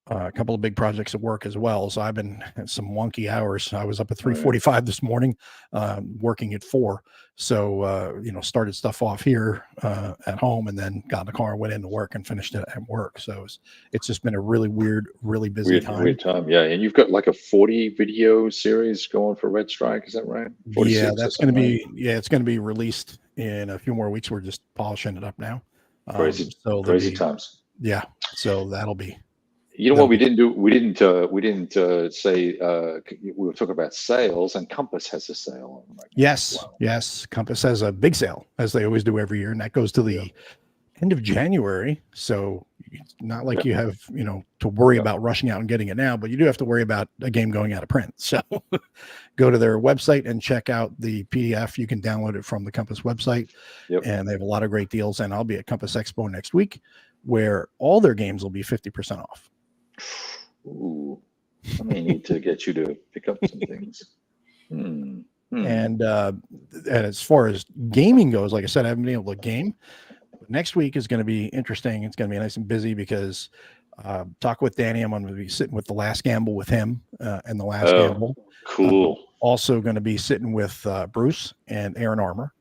a couple of big projects at work as well. So I've been at some wonky hours. I was up at 3:45 this morning, working at 4. So, started stuff off here at home, and then got in the car and went into work and finished it at work. So it's just been a really weird, really busy time. Weird time. Yeah. And you've got like a 40 video series going for Red Strike. Is that right? Yeah, that's going to be, it's going to be released in a few more weeks. We're just polishing it up now. Crazy times. Yeah. So that'll be. You know what we didn't do? We didn't say we were talking about sales, and Compass has a sale. Yes. Compass has a big sale, as they always do every year, and that goes to the end of January. So it's not like you have to worry about rushing out and getting it now, but you do have to worry about a game going out of print. So go to their website and check out the PDF. You can download it from the Compass website, and they have a lot of great deals. And I'll be at Compass Expo next week, where all their games will be 50% off. Ooh, I may need to get you to pick up some things. And as far as gaming goes, like I said, I haven't been able to game. But next week is going to be interesting. It's going to be nice and busy because talk with Danny. I'm going to be sitting with The Last Gamble with him and The Last Gamble. Cool. Also going to be sitting with Bruce and Aaron Armour.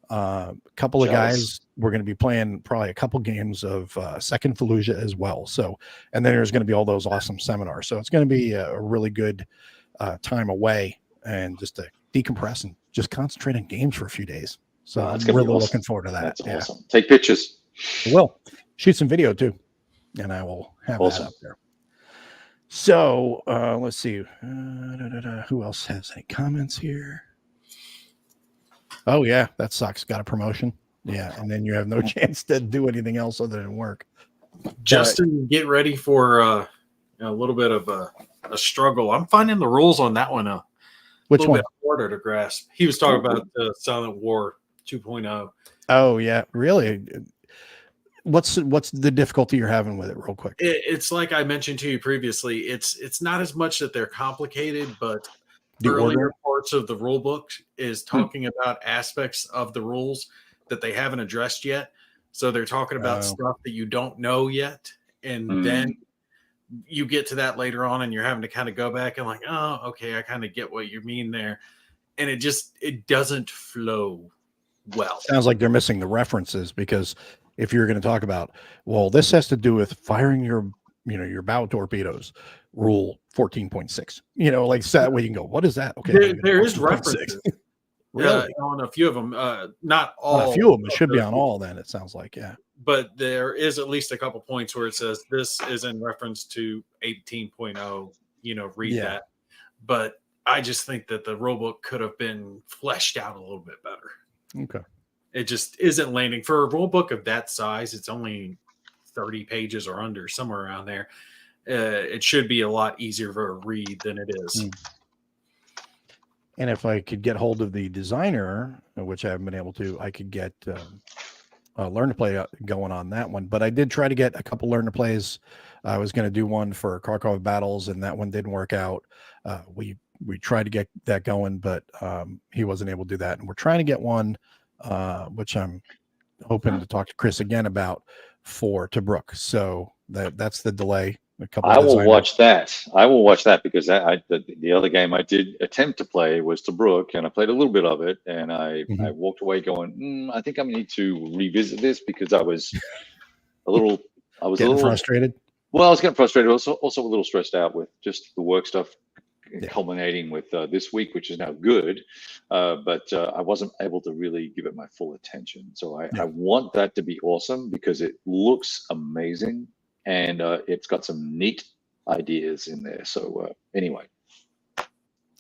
A couple of guys. We're going to be playing probably a couple games of Second Fallujah as well. So, and then there's going to be all those awesome seminars. So it's going to be a really good time away and just to decompress and just concentrate on games for a few days. So I'm really looking forward to that. That's awesome. Take pictures. I will shoot some video too, and I will have that up there. So let's see. Who else has any comments here? Oh yeah, that sucks. Got a promotion. Yeah, and then you have no chance to do anything else other than work. Justin, get ready for a little bit of a struggle. I'm finding the rules on that one Which little one? bit harder to grasp. He was talking about the Silent War 2.0. Oh yeah, really? What's the difficulty you're having with it, real quick? It's like I mentioned to you previously. It's not as much that they're complicated, but The earlier order? parts of the rule book is talking about aspects of the rules that they haven't addressed yet. So they're talking about stuff that you don't know yet. And then you get to that later on and you're having to kind of go back and like, oh, okay, I kind of get what you mean there. And it doesn't flow well. Sounds like they're missing the references, because if you're going to talk about, well, this has to do with firing your bow torpedoes, rule 14.6, like so that way you can go, what is that? Okay. There is references. Really? On a few of them, not all. On a few of them, it should be on all. Then it sounds like, yeah. But there is at least a couple points where it says this is in reference to 18.0. Read that. But I just think that the rulebook could have been fleshed out a little bit better. Okay. It just isn't landing for a rulebook of that size. It's only 30 pages or under, somewhere around there. It should be a lot easier for a read than it is. And if I could get hold of the designer, which I haven't been able to, I could get Learn to Play going on that one. But I did try to get a couple Learn to Plays. I was going to do one for Kharkov Battles, and that one didn't work out. We tried to get that going, but he wasn't able to do that. And we're trying to get one, which I'm hoping to talk to Chris again about, for Tobruk. So that's the delay. I will watch that. I will watch that, because the other game I did attempt to play was Tobruk, and I played a little bit of it, and I walked away going, I think I need to revisit this, because I was a little frustrated. Well, I was getting frustrated. Also a little stressed out with just the work stuff culminating with this week, which is now good, but I wasn't able to really give it my full attention. So I want that to be awesome, because it looks amazing. And it's got some neat ideas in there. So anyway,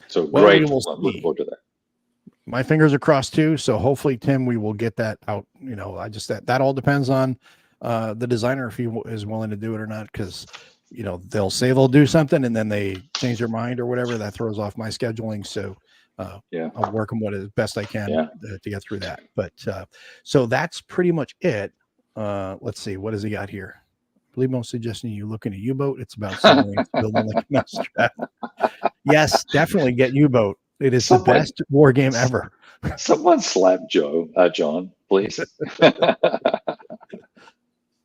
so Well, great. we will I'm looking see. forward to that. My fingers are crossed too. So hopefully, Tim, we will get that out. That all depends on the designer if he is willing to do it or not. Because they'll say they'll do something and then they change their mind or whatever. That throws off my scheduling. So I'm working what as best I can to get through that. But so that's pretty much it. Let's see, what has he got here? I believe I'm suggesting you look in a U-boat. It's about submarines building like a mousetrap. Yes, definitely get U-boat. It is the best war game ever. Someone slap John, please.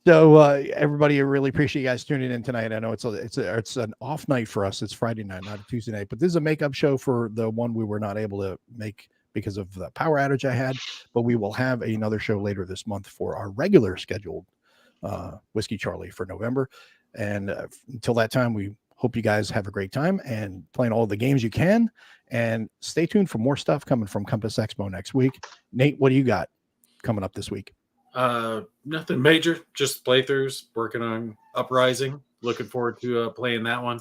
So everybody, I really appreciate you guys tuning in tonight. I know it's an off night for us. It's Friday night, not a Tuesday night. But this is a makeup show for the one we were not able to make because of the power outage I had. But we will have another show later this month for our regular scheduled Whiskey Charlie for November. And until that time, we hope you guys have a great time and playing all the games you can. And stay tuned for more stuff coming from Compass Expo next week. Nate, what do you got coming up this week? Nothing major, just playthroughs, working on Uprising. Looking forward to playing that one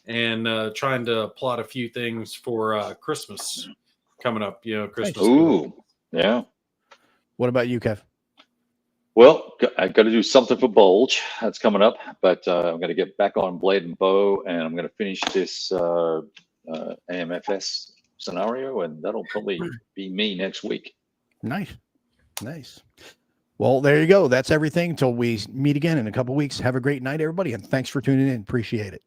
and trying to plot a few things for Christmas coming up. Christmas. Ooh, yeah. What about you, Kev? Well, I got to do something for Bulge. That's coming up, but I'm going to get back on Blade and Bow, and I'm going to finish this AMFS scenario, and that'll probably be me next week. Nice. Well, there you go. That's everything until we meet again in a couple of weeks. Have a great night, everybody, and thanks for tuning in. Appreciate it.